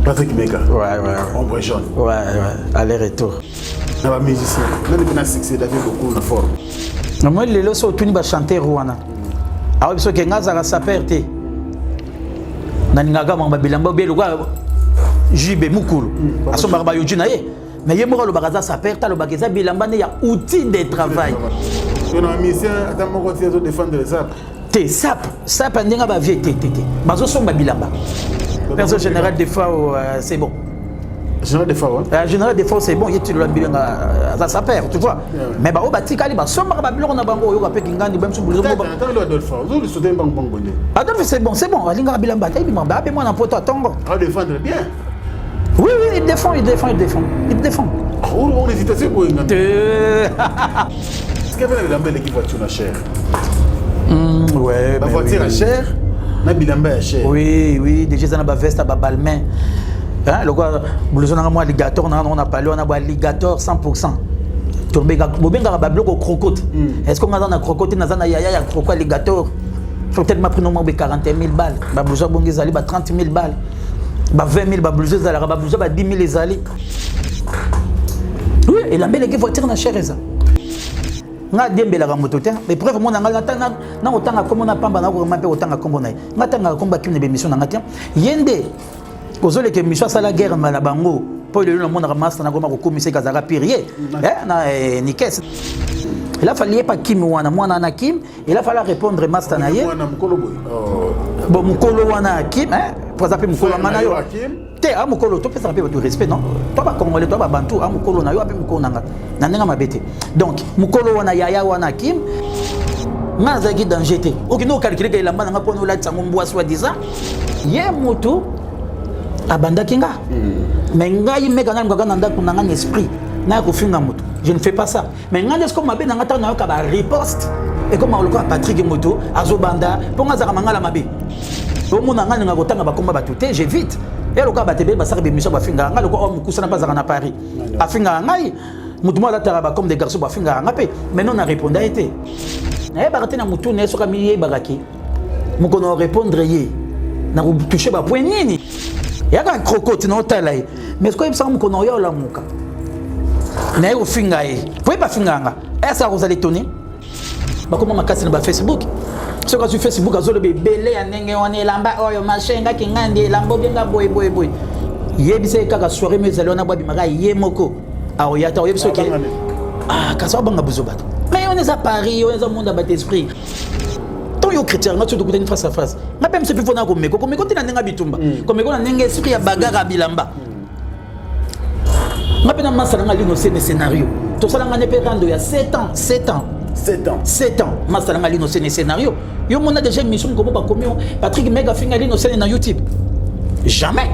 Patrick Meka. Ouais. Ombre jaune. Ouais. Aller-retour. On va musicien. On a succès d'avoir beaucoup de forme. Moi, les lois sont tous les chanter Rwanda. Alors, parce que Ngaza a sa perte. Naningaga mamba bilamba beluga jibe mukulu. Aso marba yujina ye. Mais yé mora le bagaza sa perte le bagaza bilamba ne ya outil de travail. On a un musicien attends mon côté de défendre les sapes. Te sap ndinga ba vie te. Bazo somba bilamba. Personne général des fois c'est bon. Général des fois ouais. Général des fois c'est bon, yétu le bilanga ça perd, tu vois. Mais ba o batika li ba somba ba biloko na bango yo ba pe kingandi ba msubu. Attends le Adolphe. Vous le soutenez bang bang bonné. Adolphe c'est bon. Alinga bilamba ta bimba ba be moi na poto tongo. Ah défendre bien. Oui, il défend. On hésite pour une. Est-ce qu'il y avait la belle équipe voiture la chère? Ouais. La voiture est chère, la bilamba est chère. Oui, déjà ça n'a pas veste à balmain. Hein, le quoi, blouson à moi alligator, on a parlé, on a alligator 100%. Torbega, bobenga bablo ko crocotte. Est-ce qu'on a dans la crocotte, na zana yaya croco alligator? Faut peut-être m'a pris non 40 000 balles. Ba blouson bongezali ba 30 000 balles. Ba 20 000 ba blouson zala ba blouson ba 10 000 les ali. Oui, et la belle équipe voiture na chère ça. Nga diembela ka moto te mais preuve mon nga na otanga comme na pamba na ko mape otanga kombo na nga tanga komba kim ne be mission na nga te yende kozole ke mission sala guerre na bango po le no mona master na goma ko komisa kazaka pirier na nikes il a fallu pas kim wana mwana na kim il a fallu répondre master na ye mwana mukolo boy bon mukolo wana kim pour ça pe mukolo mana yo te a mukolo to pesa pe de respect non toi ba congolais toi ba bantu a mukolo na yo ape mukolo nanga na nenga mabete donc mukolo wana yaya wana kim ngaza ki danger te okino calculer que lamba nanga pono la tsango mbwa soi disant ye moto abanda kinga mais ngai meka na ngaka na ndako nanga esprit na ko finga moto je ne fais pas ça mais ngande ce comme mabe nanga ta na yo ka ba riposte et comme on le Patrick moto azobanda pour ngaza mangala mabe au monde nga nga kotanga ba komba batute j'évite et le cas batebe ba sarbe mission ba finga nga le ko homme kusana pas na Paris a finga ngai mutu mo la taraba comme des garçons ba finga nga pe mais non na répondre été na ba raté na mutu ne so ka miye bagaki mu ko no répondre yé na ko toucher ba point nini ya ka crocotte no talai mais ko yebsa mu ko no yo la muka na yo finga e po ba finga nga esa ko zali toni ba ko makasi na ba Facebook. Ce que tu fais Facebook, tu as belé à n'engue on est lamba oyo machin nga ki ngandi lambo benga boy. Yebise kaka soirée mais alona bobi mara yemoko. Ah oyata yebise ke. Ah kasa banga buzobato. Mais on est à Paris, on est au monde à bat esprit. Ton yo chrétien nga tu dois côté face à face. Nga pem se pifona ko meko tina nenga bitumba. Ko meko na nenga esprit ya bagara bilamba. Nga pena masala nga lino scénario. To sala nga ne pe rando ya 7 ans. 7 ans. Masala lino scénario. Yo mona déjà mission comme ba commis Patrick Mega finga lino na YouTube. Jamais.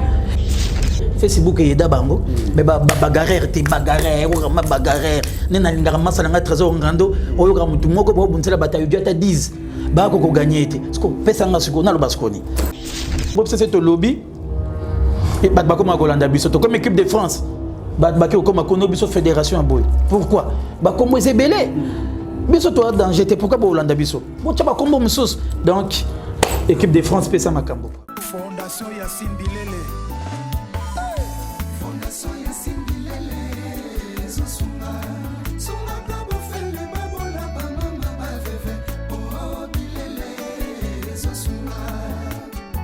Facebook et bango mais bagarre te bagarre ou ma bagarre nena lingara masala nga trésor ngando oyo ka mutu moko bo buntsela batayo diata 10 ba ko gagner te parce que pesa nga siko na lo baskoni. Bo c'est ce lobby et ba comme Holanda biso to comme équipe de France. Ba comme kono biso fédération à boy. Pourquoi? Ba comme ezebele. Biso toi danger te pourquoi ba Holanda biso? Bon tu ba comme musus. Donc équipe de France pesa makambo. Fondation Yassine Bilele. Fondation Yassine Bilele. Zosunga. Sunga kabo fele babola ba mama ba veve. Oh Bilele. Zosunga.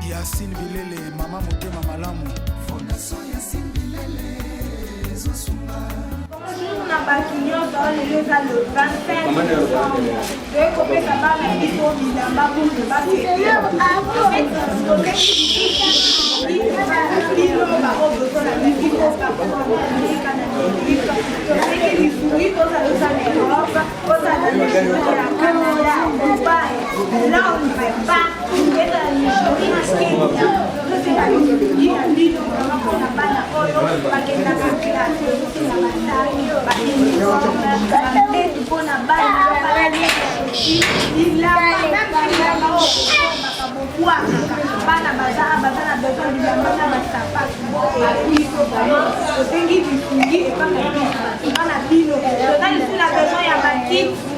Yassine Bilele, mama motema malamu. Fondation Yassine Bilele. Zosunga. Bonjour, na bakignon dans le 25 décembre. Je vais ça la vie pour Bilamba pour ne pas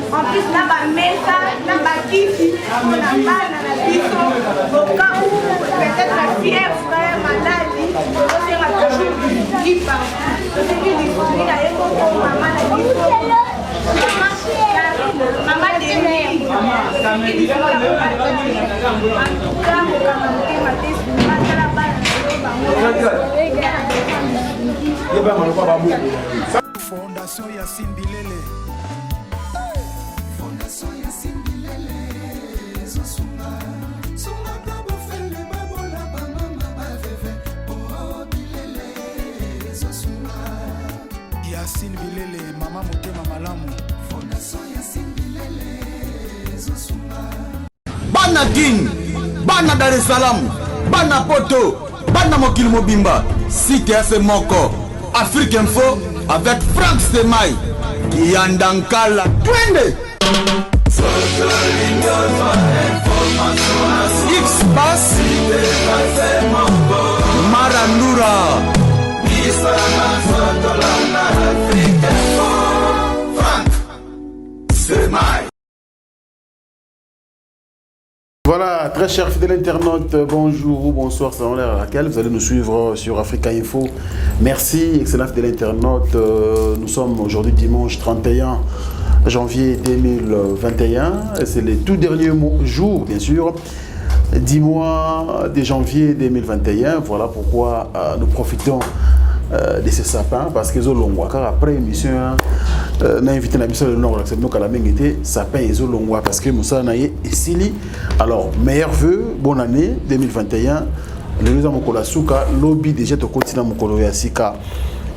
en plus, là, ma mesa, là, ma kiki, on a mal à la biso, au cas où peut-être la fièvre, maladie, dit partout. C'est que les familles, là, ils vont pour maman, là, ils vont maman Denis. Fondation Yacine Bilele. Fondation Yacine Bilele. Zosunga. Sunga kabo fele babola ba mama ba veve. Oh Bilele. Zosunga. Yacine Bilele, mama motema malamu. Fondation Yacine Bilele. Zosunga. Bana King, Bana Dar es Salaam, Bana Poto, Bana Mokil Mobimba, Site Moko, Afrique Info avec Franck Stemai, Kiandankala, Twende. X-Bass, Marandura, Franck Stemai. Voilà, très chers fidèles internautes, bonjour ou bonsoir, selon l'heure à laquelle vous allez nous suivre sur Africa Info. Merci, excellents fidèles internautes. Nous sommes aujourd'hui dimanche 31 janvier 2021. C'est les tout derniers jours, bien sûr, 10 mois de janvier 2021. Voilà pourquoi nous profitons de ces sapins, parce que car après l'émission, on a invité la mission de Nord, donc à la même été sapin et zolongwa, parce que Moussa Naye et Sili. Alors, meilleurs vœux, bonne année 2021. Le deuxième Mokola Souka, lobby déjà au continent Mokolo Yasika.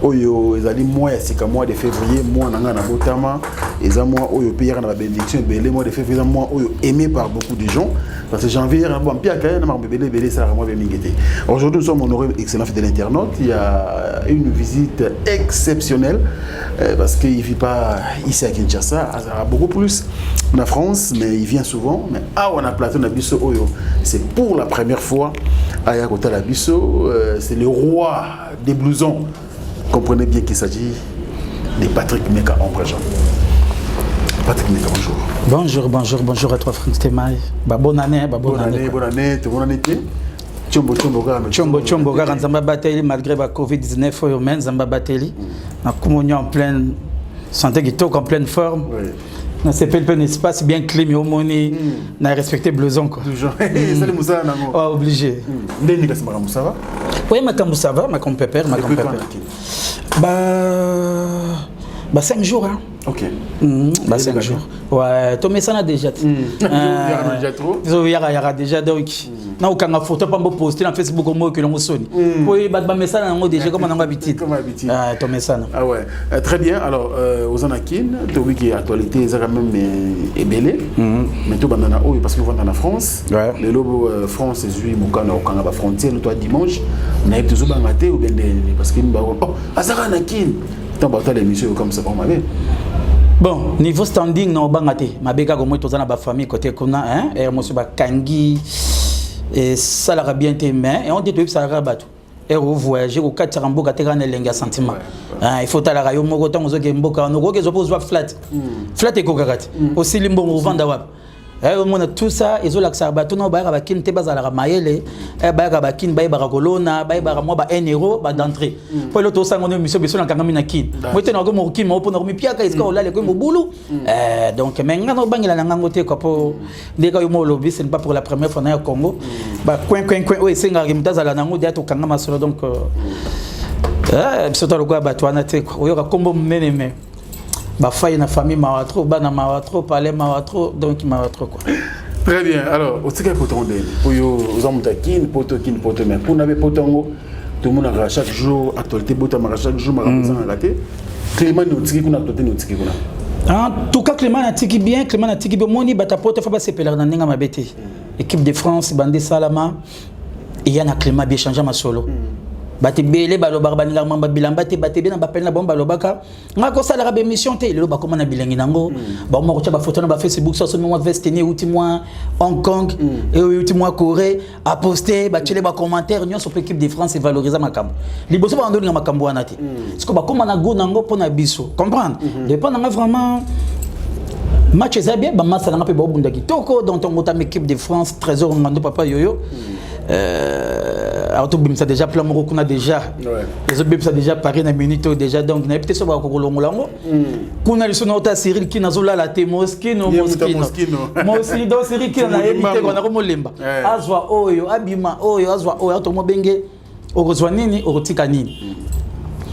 Oyo ezali mois ya mois de février mois nanga na botama eza mois oyo payera na bénédiction belé mois de février eza mois oyo aimé par beaucoup de gens parce que janvier na bon pia kaya na marbelé belé ça mois de mingete. Aujourd'hui nous sommes honorés excellent fidèle internaute, il y a une visite exceptionnelle parce qu'il vit pas ici à Kinshasa, à beaucoup plus en France, mais il vient souvent, mais on a plateau na biso oyo c'est pour la première fois à Yakota la biso, c'est le roi des blousons. Comprenez bien qu'il s'agit de Patrick Meka Ombre-Jean. Patrick Meka, bonjour. Bonjour, bonjour, bonjour à toi, Franck Stemai. Bonne année, bonne année. Bonne année, tout le monde été. Tchombo, Tchombo, Nzamba Bateli, malgré la Covid-19, Nzamba Bateli. Nous sommes en pleine santé, en pleine forme. Oui. Dans ce peu d'espace bien climé au monde, on a respecté blouson. Toujours. Salut Moussa Nango. Obligé. Ndeni kasi mara Moussa va? Oui, ma ça va, ma compère, ma compère. Bah 5 jours hein. OK. Bah 5 jours. Ouais, Tomé ça n'a déjà. Il y a déjà trop. Il y aura déjà donc. Na ukanga photo pa poster na Facebook au mot que l'on sonne. Oui, bah message na déjà comme on a habitude. Comme habitude. Ah, Tomé ça. Ah ouais. Très bien. Alors aux Anakin, tu vois qui actualité ça quand même est belé. Mais tout banana oh parce que vous en France. Le lobo France est lui mukana ukanga ba frontière toi dimanche. Na yep toujours bangaté ou bien parce que oh azara Anakin. Tant batal l'émission comme ça pour ma vie. Bon, niveau standing non bangaté. Ma beka comme moi tous na ba famille côté kuna hein et moi sur ba kangi. Et ça l'a bien été, mais on dit que ça l'a battu. Et vous voyagez au 4 Rambo, quand on a un sentiment. Il faut aller à la radio, on a un flat. Flat et cocarat. Aussi, limbo, on vend d'abord. On a tout ça, ils ont l'accès à bateau, on a un kin, t'es pas à la maïle, un kin, un colonna, un euro d'entrée. Pour l'autre, on a mis sur la camina kin. Moi, tu as un kin, on a mis Pierre, qu'est-ce qu'on a les boulot. Donc, maintenant, on a un langoté pour des gars au lobby, ce n'est pas pour la première fois au Congo. Coin, oui, c'est un argument à la nango d'être au Kangama solo. Donc, c'est le quoi, Batuana, il y aura combo ménémé. Bah faille na famille mawatro bana mawatro palais mawatro donc mawatro quoi. Très bien. Alors au tika potonde pour yo zamutakin poto mais pour n'avez potongo tout le monde a chaque jour actualité botama chaque jour ma raison à rater Clément no tiki kuna actualité no tiki kuna. En tout cas Clément na tiki bien moni batapoto fa ba sepeler na ninga mabete. Équipe de France bande Salama et yana Clément bien changé ma solo. Bati belé balo barbaninga mamba bilamba te bati bien bapel na bomba lobaka ngako sala rabe mission te le ba comment na bilengi nango ba mo ko ba photo na ba Facebook so mo vestene outi moi Hong Kong et outi moi Corée a posté ba télé ba commentaire nyon sur l'équipe de France et valoriser makambo liboso ba ndoli makambo wana te parce que ba comment na go nango pona biso comprendre dépend na vraiment match ezabie ba massa na pe ba bunda kitoko donc on mota équipe de France trésor ngando papa yoyo ça déjà plan moko kuna déjà les autres ça déjà paré na minute déjà donc na peut-être ça va ko longolango kuna liso na ota Cyril qui nazola la te moskino mosi do Cyril qui na évité ko na ko molemba azwa oyo abima oyo azwa oyo to mo benge okozwa nini okotika nini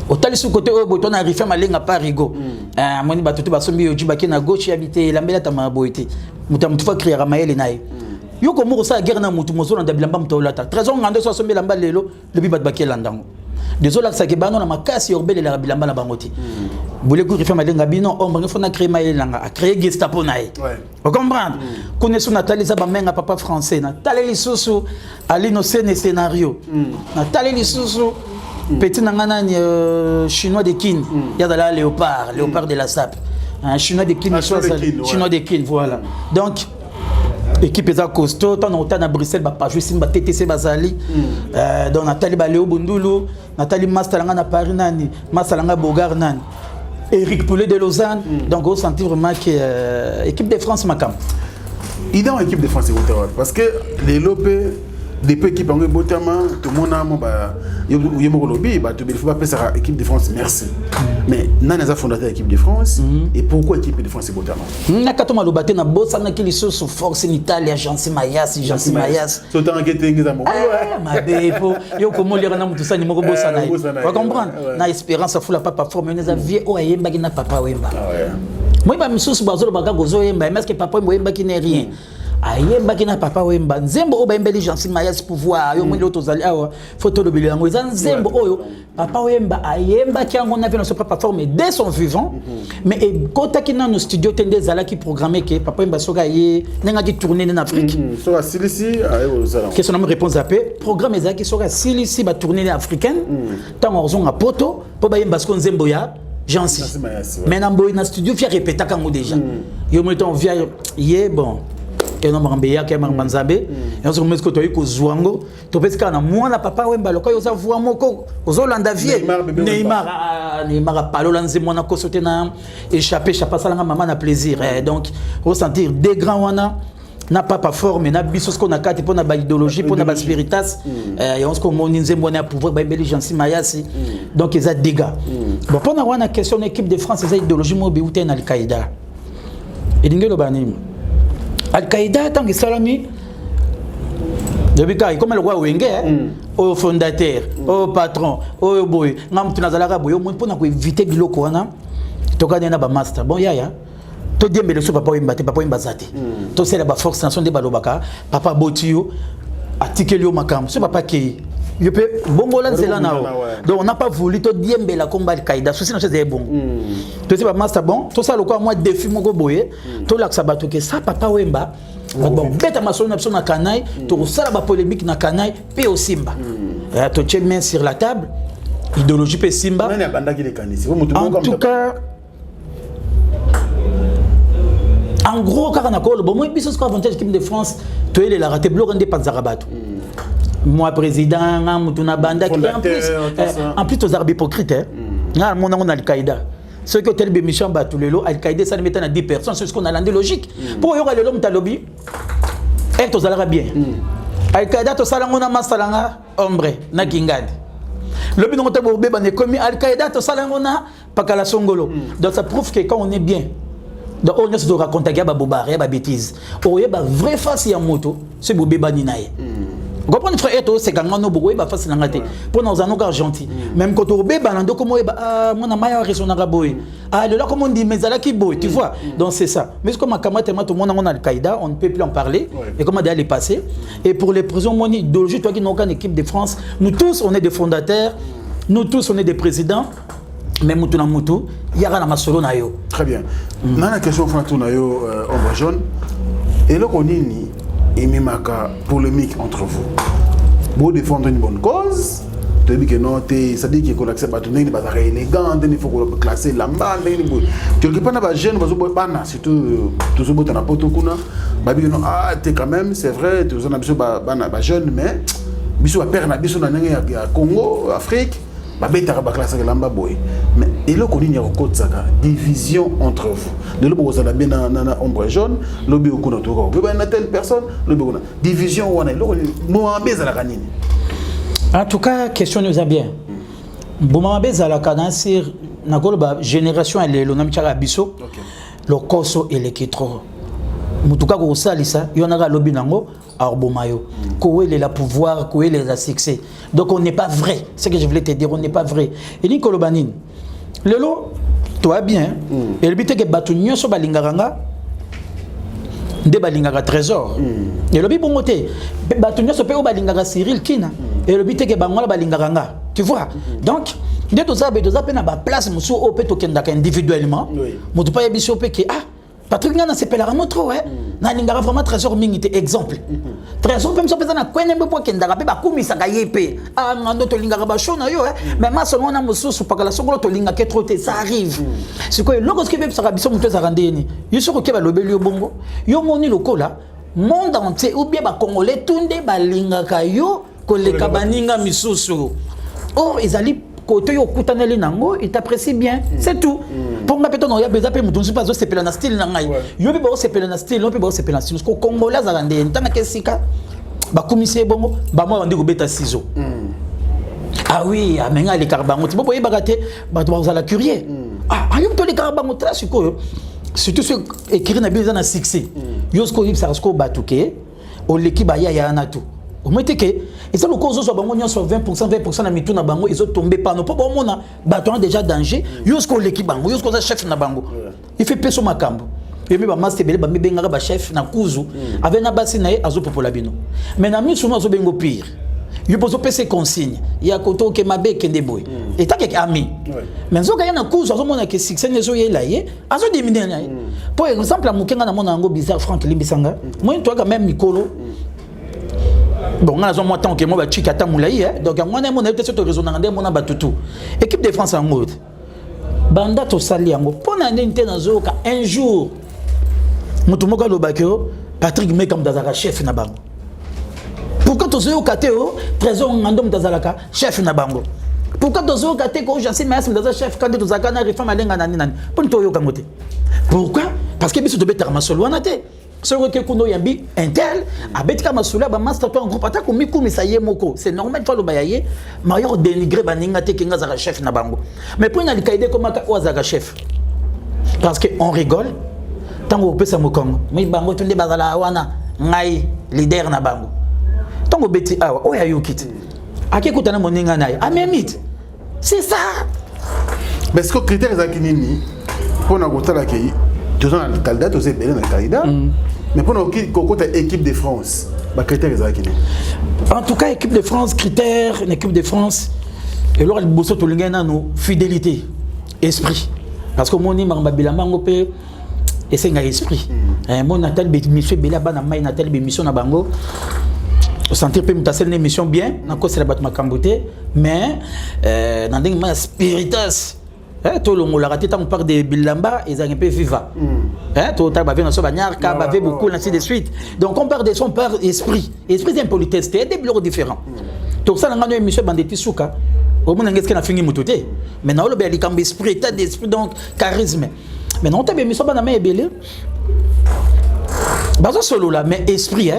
otali su côté oyo boto na rifa malenga parigo moni batutu basombi yo jibaki na gauche habité lambela tama boité mutu fa créer maele naye yo ko moko sa guerre na mutu mozo na bilamba mutolata trésor ngando so sombi lamba lelo le bibat bakela ndango désolé ça ke bano na makasi yorbele la bilamba na bangoti boule ko rifa malenga bino omba ngefo na créer maele langa a créer Gestapo naye vous comprenez connaissons Nathalie za ba menga papa français Nathalie lisusu ali no scénario Nathalie lisusu petit nangana chinois de kin il y a de la léopard de la SAP un chinois de kin chinois de kin voilà donc équipe est à costaud tant on à Bruxelles ba pas jouer simba TTC bazali donc Nathalie Baléo Bundulu Nathalie Mastalanga na Paris nani Mastalanga Bogar nani Eric Poulet de Lausanne donc on sentit vraiment que équipe de France makam idée en équipe de France parce que les lopé depuis équipe en Botama, tout le monde a lobby, il faut pas passer à l'équipe de France, merci. Mais nous avons fondé l'équipe de France, et pourquoi l'équipe de France est Botama? Nous avons lobby na bossa na kili sous force en Italie, Jansi Mayas. C'est autant que tu es ma bébé, yo comment lire na mutu sani moko bossa na. Vous comprenez? Na espérance à fula papa forme, nous avons vie o ayemba na papa wemba. Moi ba misusu bazolo baka gozo yemba, mais est-ce que papa wemba qui n'est rien? Ayemba kina papa wemba nzembo oyo bayembeli Jansi Mayas pouvoir yo mwili otozali awa photo de bilango eza nzembo oyo papa wemba ayemba ki yango na vino so papa forme dès son vivant mais kota kina no studio tende zala ki programmer que papa wemba soka ye nenga ki tourner en Afrique soka silisi ayo zala question na me réponse après programme eza ki soka silisi ba tourner africaine tant orzo nga poto po bayemba sko nzembo ya Jansi mais na mboyi na studio via répéter kango déjà yo mwito on via ye bon et non mambia qui manzambe et on se met que toi ko zwango to peska na mwana papa wemba loka yo za voix moko ozolanda vie Neymar palo lanze mwana ko sauter na échapper sala nga maman na plaisir donc ressentir des grands wana na papa forme na biso ce qu'on a kati pour na ba idéologie pour na ba spiritas et on se comme ninze mwana pouvoir ba beli Jansi Mayas donc ils a dégâts bon pour na wana question équipe de France ils a idéologie mo bi uten Al-Qaïda et dingelo banim Al-Qaïda tant que salami depuis comme le roi Wenge au fondateur au patron au boy ngam tunazalaka boyo mo pona ko éviter biloko wana to kana na ba master bon yaya to diembele so papa wemba te papa wemba zate to sela ba force nation de balobaka papa botiyo atikelio makam so papa ke je peux bongola nzela nao donc on n'a pas voulu to diembela combat Al-Qaïda souci na chose bon to c'est pas master bon to ça le quoi moi défi moko boye to la sabato que ça papa wemba bon beta masolo na biso na kanai to sala ba polémique na kanai pe au simba to tche main sur la table idéologie pe simba en tout cas en gros car na ko bon moi biso ce avantage équipe de France to il la raté bloc ndé panzarabato moi président mutuna banda qui en plus aux arbres hypocrites hein mon on Al-Qaïda ceux qui ont tel mission batulelo Al-Qaïda ça ne met à 10 personnes c'est ce qu'on a l'andé logique pour y aura le l'homme talobi et tous alara bien Al-Qaïda to salangona masalanga ombre na kingadi le but on tabo beba ne commis Al-Qaïda to salangona pakala songolo donc ça prouve que quand on est bien donc on essaie de raconter ya ba bobare ya ba bêtise o ya ba vraie face ya moto c'est bobeba ni nae vous comprenez frère eto c'est quand on bobo ba face na ngate pour nous en encore gentil même quand on beba na ndoko mo ba mona maya raison na boy le là comme on dit mais ala ki boy tu vois donc c'est ça mais comme akamate tout le monde on Al-Qaïda on ne peut plus en parler et comment d'aller passer et pour les prisons mon idéologie toi qui n'ont aucune équipe de France nous tous on est des fondateurs nous tous on est des présidents mais mutu na mutu yara na masolo na yo très bien na question frantou na yo ombre jaune et le konini et mimaka polémique entre vous vous défendre une bonne cause tu dis que non ça dit qu'on accepte pas tout n'est pas élégant il faut qu'on classer lamba quelque part na ba jeune bazo bana surtout toujours boto na poto kuna babi non t'es quand même c'est vrai tu en as besoin ba jeune mais biso ba père na biso na ndenge ya Congo Afrique babeta ba classe lamba boy mais et le konini ya kotsaka division entre vous de le bozo la bien na ombre jaune lobi okuna to ko ba na telle personne lobi okuna division wana le mo ambeza la kanini En tout cas, question nous a bien. Bouma bezala kanansir na goloba génération elle lo namchaka biso. Le koso et le kitro. Mutuka ko salisa yonaka lobi nango arbomayo. Ko elle la pouvoir, ko elle la succès. Donc on n'est pas vrai. C'est ce que je voulais te dire, on n'est pas vrai. Et ni kolobanine. Lelo toi bien. Et le but que batu nyoso balingaranga de balingara trésor. Et le but bon côté batu nyoso pe o balingara Cyril Kina. Et le but que bangola balingaranga. Tu vois? Donc dès que ça pe na ba place musu o pe tokendaka individuellement. Mutu pa yebiso pe que ah Patrick Ngana s'appellera trop hein. Na lingara vraiment trésor mingité exemple. Trésor même so pesa na kwene mbo kendaka pe ba kumisaka yepe. Ah ngando to lingara ba shona yo hein. Mais ma solo na mususu pakala songolo to linga ke trop te ça arrive. C'est quoi lorsque be saka biso mutu za randeni. Yo soko ke ba lobeli yo bongo. Yo moni lokola monde entier ou bien ba congolais tunde ba lingaka yo ko le kabaninga misusu. Or ils allaient côté yo kutaneli nango il t'apprécie bien c'est tout pour nga peto no ya beza pe mutu pas zo sepela na style na ngai yo pe ba sepela na style no pe ba sepela na style ko congolais za rande ntana kesika ba commissaire bongo ba mo bandi ko beta ciseaux ah oui amenga les carbango tu boye bagate ba to za la curieux ah ayo to les carbango ta siko surtout ce écrit na beza na succès yo sko yip sa sko batuke o l'équipe ba ya na tout au moins que et ça le cause so bango nyonso 20% na mitu na bango ils ont tombé par no po mona bato déjà danger yosko l'équipe bango yosko za chef na bango il fait peso makambo et me ba master bele ba me benga ba chef na kuzu avec na basi na azo popola bino mais na mitu no zo bengo pire yo poso pese consigne ya koto ke mabe kende boy et ta ke ami mais zo ga na kuzu azo mona ke succès ne zo yela ye azo diminuer na pour exemple mukenga na mona ngo bizarre Frank Limbisanga moi toi quand même Mikolo. Bon, on a besoin de temps que moi va chier kata moulaï donc on a mon été sur le réseau nandé mon abatutu équipe de France en mode banda to sali yango pona ndente nazo ka un jour mutu moka lo bakio Patrick Mekam dazaka chef na bango pourquoi to zo kateo trésor ngando mtazalaka chef na bango pourquoi to zo kate ko jansi mais mtazaka chef quand to zaka na réforme alenga nani nani pon to yo kangote pourquoi parce que biso to betara masolo wanate ce que kuno yambi intel abetika masula ba master to en groupe attaque mi ça yé moko c'est normal toi le bayaye mayor dénigrer baninga te kinga za chef na bango mais pour na likaide comme ka oza chef parce que on rigole tango pesa mokongo mi bango tunde bazala wana ngai leader na bango tango beti awa oya yukiti akikuta na moninga naye amemit c'est ça mais ce que critère za kinini pour na gotala ki tu as un candidat, tu as un candidat, mais pour nous, côté équipe de France, les critères sont en tout cas, équipe de France, critères, une équipe de France, et alors, le bosso tout le monde fidélité, esprit. Parce que mon nom, et c'est un esprit. Mon Natal, monsieur Bela, Natal, mission na bango. Sentir que tu as une émission bien, c'est la bâtiment camboté, mais dans une spiritus. Tout le monde a raté tant on parle de Bilamba et un peu viva. Tout le monde a fait Banyarka, bavé beaucoup, ainsi de suite. Donc on parle de son par esprit. Esprit c'est une politesse, c'est des bureaux différents. Tout ça, on a une émission Bandeti Souka. Au moins, on a fini moutoté. Maintenant, on a un esprit, état d'esprit, donc charisme. Maintenant, on a une émission Bandama et Belé. Bazo solo là, mais esprit,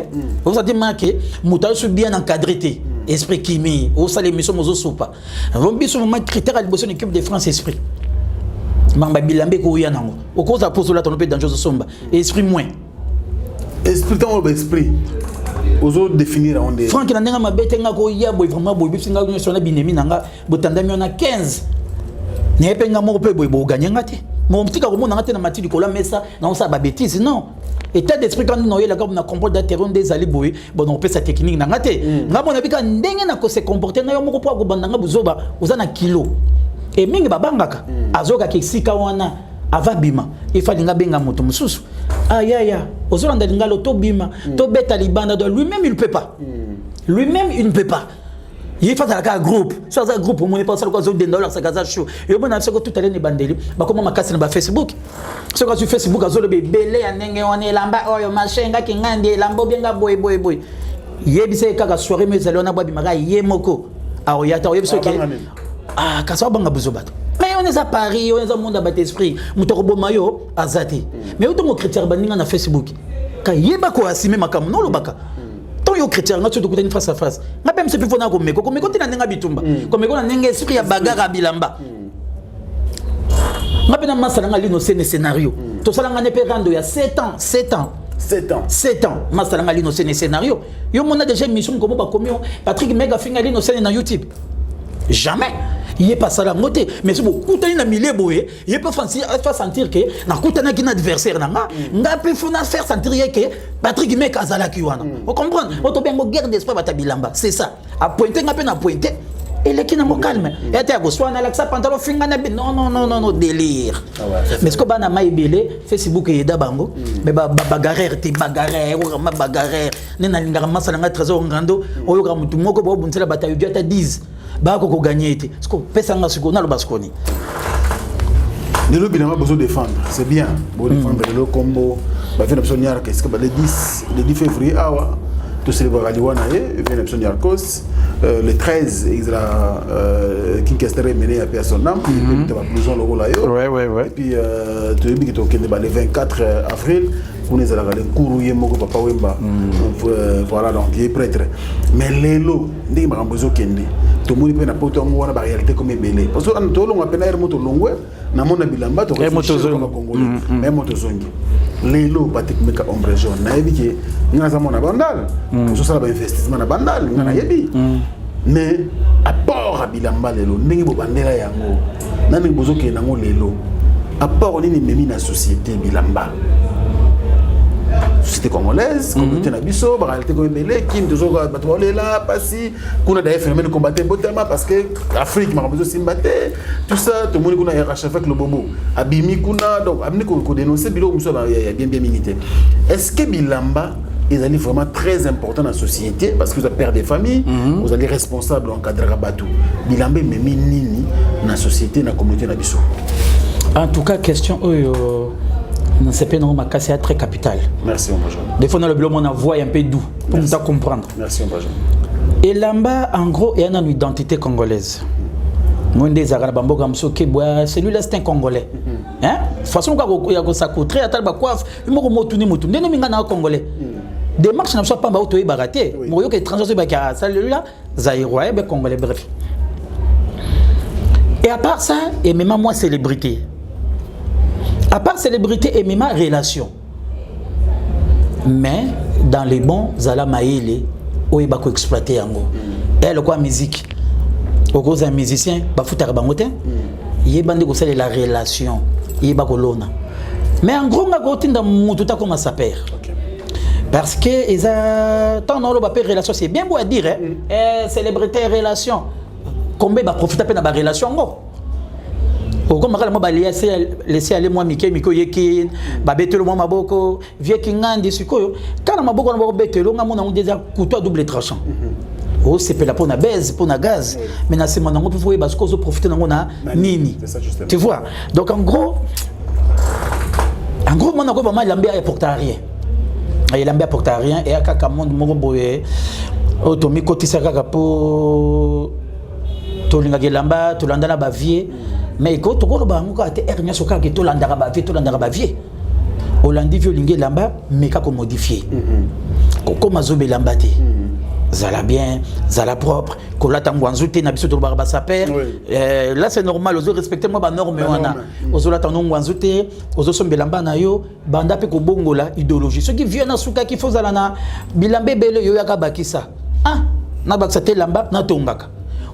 vous avez marqué, moutage suis bien encadré. Esprit qui met au salé mission mozo soupa. On bi sur moment critère à l'évolution équipe de France esprit. Mamba bilambe ko yanango. Au cause à poser là ton peu dangereux somba. Esprit moins. Esprit tant esprit. Aux autres définir on est. Franck na nga mabete nga ko ya boy vraiment boy bisinga ko sona binemi nanga botandami on a 15. Nepe nga mo pe boy bo gagner ngate. Mon petit ko mo ngate na mati dikola mesa na on sa ba bêtise non. État d'esprit quand nous la comme na comprendre da terrain des aliboué bon on peut sa technique na ngate nga bona bika ndenge na ko se comporter na yo moko po ko bandanga buzoba uzana kilo et mingi babangaka azoka kisika wana avabima il fallait nga benga moto mususu ayaya ozolanda lingalo to bima to beta libanda de lui-même il ne peut pas lui-même il ne peut pas il faut à groupe soit un groupe on n'est pas sur quoi zone $, ça gaza chaud et bon na soko tout aller ni bandeli ba comment makasi na Facebook ce que sur Facebook azolo belé ya ndenge wana lamba oyo machenga kingandi lambo benga boy yebise kaka soirée mais zalona bwa bimaka yemoko aoyata yebise ke kasa banga buzobato mais on est à Paris on est au monde à bat esprit mutorobo mayo azati mais autant mon critère baninga na Facebook ka yeba ko asime makamu no lobaka tant yo chrétien nga tu dokutani face à face nga même c'est plus fona ko meko tina nenga bitumba ko meko na nenga esprit ya bagara bilamba nga pena masala nga lino scénario to sala nga ne pe rando ya 7 ans masala nga lino scénario yo mona déjà mission comme ba komi Patrick Mega finga lino scène na YouTube jamais il est pas ça la moté mais c'est beaucoup tani na milieu boye il peut faire sentir que na kutana ki na adversaire na nga peut faire sentir que Patrick Mega azala ki wana vous comprenez auto bengo guerre d'espoir batabilamba c'est ça a pointer nga pe na pointer et les qui n'a pas calme et à go soit na laksa pantalon finga na non délire mais ce que bana maibele Facebook et dabango mais bagarre ti bagarre ma bagarre nena lingara masala nga trésor ngando oyo ka mutu moko bo buntsela batayo diata 10 ba ko gagner te ce que pesa nga siko na lo baskoni les lobbies n'ont pas besoin de défendre c'est bien pour défendre le combo ba fait option nyar qu'est-ce que le 10 février awa to célébrer Aliwana et fait option nyarkos le 13 il a Kinkestere mené à personne nam il était pas plus on le rôle ouais et puis tu as vu que le 24 avril on est allé le courouiller moko papa wemba voilà donc il est prêtre mais lelo ndi ma besoin kende to moni pe na poto ngo wana ba réalité comme belé parce que to longa pe na er moto longwe na mona bilamba to moto congolais mais moto zongi lelo Patrick Mega ombre jaune na yebi ke ngaza mona bandal so sala ba investissement na bandal ngana yebi mais apport à bilamba lelo ndenge bo bandela yango nani bozo ke nango lelo apport nini memi na société bilamba société congolaise communauté na biso ba réalité comme belé kim toujours bato là passi kuna d'ailleurs phénomène combattre botement parce que Afrique ma besoin simbaté tout ça tout le monde kuna RH avec le bobo abimi kuna donc amni ko dénoncer bilo muso ya bien milité est-ce que bilamba ils allaient vraiment très important dans la société parce que vous avez père des familles vous allez responsable en cadre rabatou bilamba memi nini na société na communauté na biso en tout cas question non c'est pas normal c'est très capital. Merci Ombajon. Des fois dans le blog on a voix un peu doux pour nous comprendre. Merci Ombajon. Et Lamba en gros il y a une identité congolaise. Moi des arabes bamboka msoke bois celui-là c'est un congolais. Hein? Façon il y a ça coûterait à talba coiffe, il m'a motuni motuni ne minga na congolais. Des marches n'a pas auto baraté. Moi yo que étranger ba ka celui-là zaïrois be congolais bref. Et à part ça et même moi célébrité. À part célébrité et même relation. Mais dans les bons, Zala Maïle, où il va exploiter yango. Et le quoi musique. Au cause un musicien, bah foutre à bangote. Il est bandé que la relation. Il est bakolona. Mais en gros, on a goûté dans mon tout à comment ça perd. Parce que ils a tant dans le papier relation, c'est bien beau à dire. Célébrité relation. Combien va profiter de la relation ngo? Comme je laisser aller moi Miko Yekin, Babetelo moi Maboko, Vieux Kingandi Sukoyo. Quand Maboko na Betelo, on a déjà couteau à double tranchant. Oh, c'est pour la pour na baise, pour na gaz. Mais na c'est mon pour voir parce qu'on profite na nini. Tu vois. Donc en gros mon a vraiment l'ambia apporte rien. Il l'ambia apporte rien et à kaka monde mo boye. Otomi kotisa kaka po tolinga gelamba, tolanda ba vie. Mais quand tu vois que tu as soka que tu l'as bavier Hollandi violingé lamba mais kako modifié comme azobe lambate zala bien zala propre kolata ngwanzute na biso to barba sa père là c'est normal ozo respecter moi ba norme wana ozo lata ngwanzute ozo sombe lamba na yo banda pe ko bongola idéologie ce qui vient na suka ki faut zala na bilambe bele yo yaka bakisa na bakisa te lamba na tongaka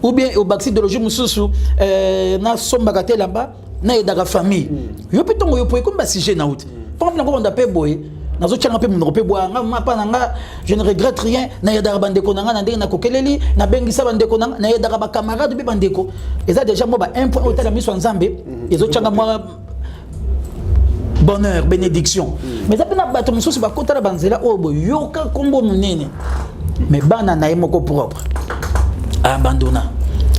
ou bien au baxi de loger mususu na sombaka te lamba na edaka famille yo pitongo yo poe comme sujet na out par exemple on d'appel boy na zo tchanga pe munoko pe boa nga mapa nga je ne regrette rien na edaka bandeko nga na ndenge na kokeleli na bengisa bandeko nga na edaka ba camarade be bandeko eza déjà moi ba 1 point au la mission nzambe ezo tchanga moi bonheur bénédiction mais ça pe na bato mususu ba kota la banzela o boy yoka kombo munene mais bana na yemoko propre abandonna.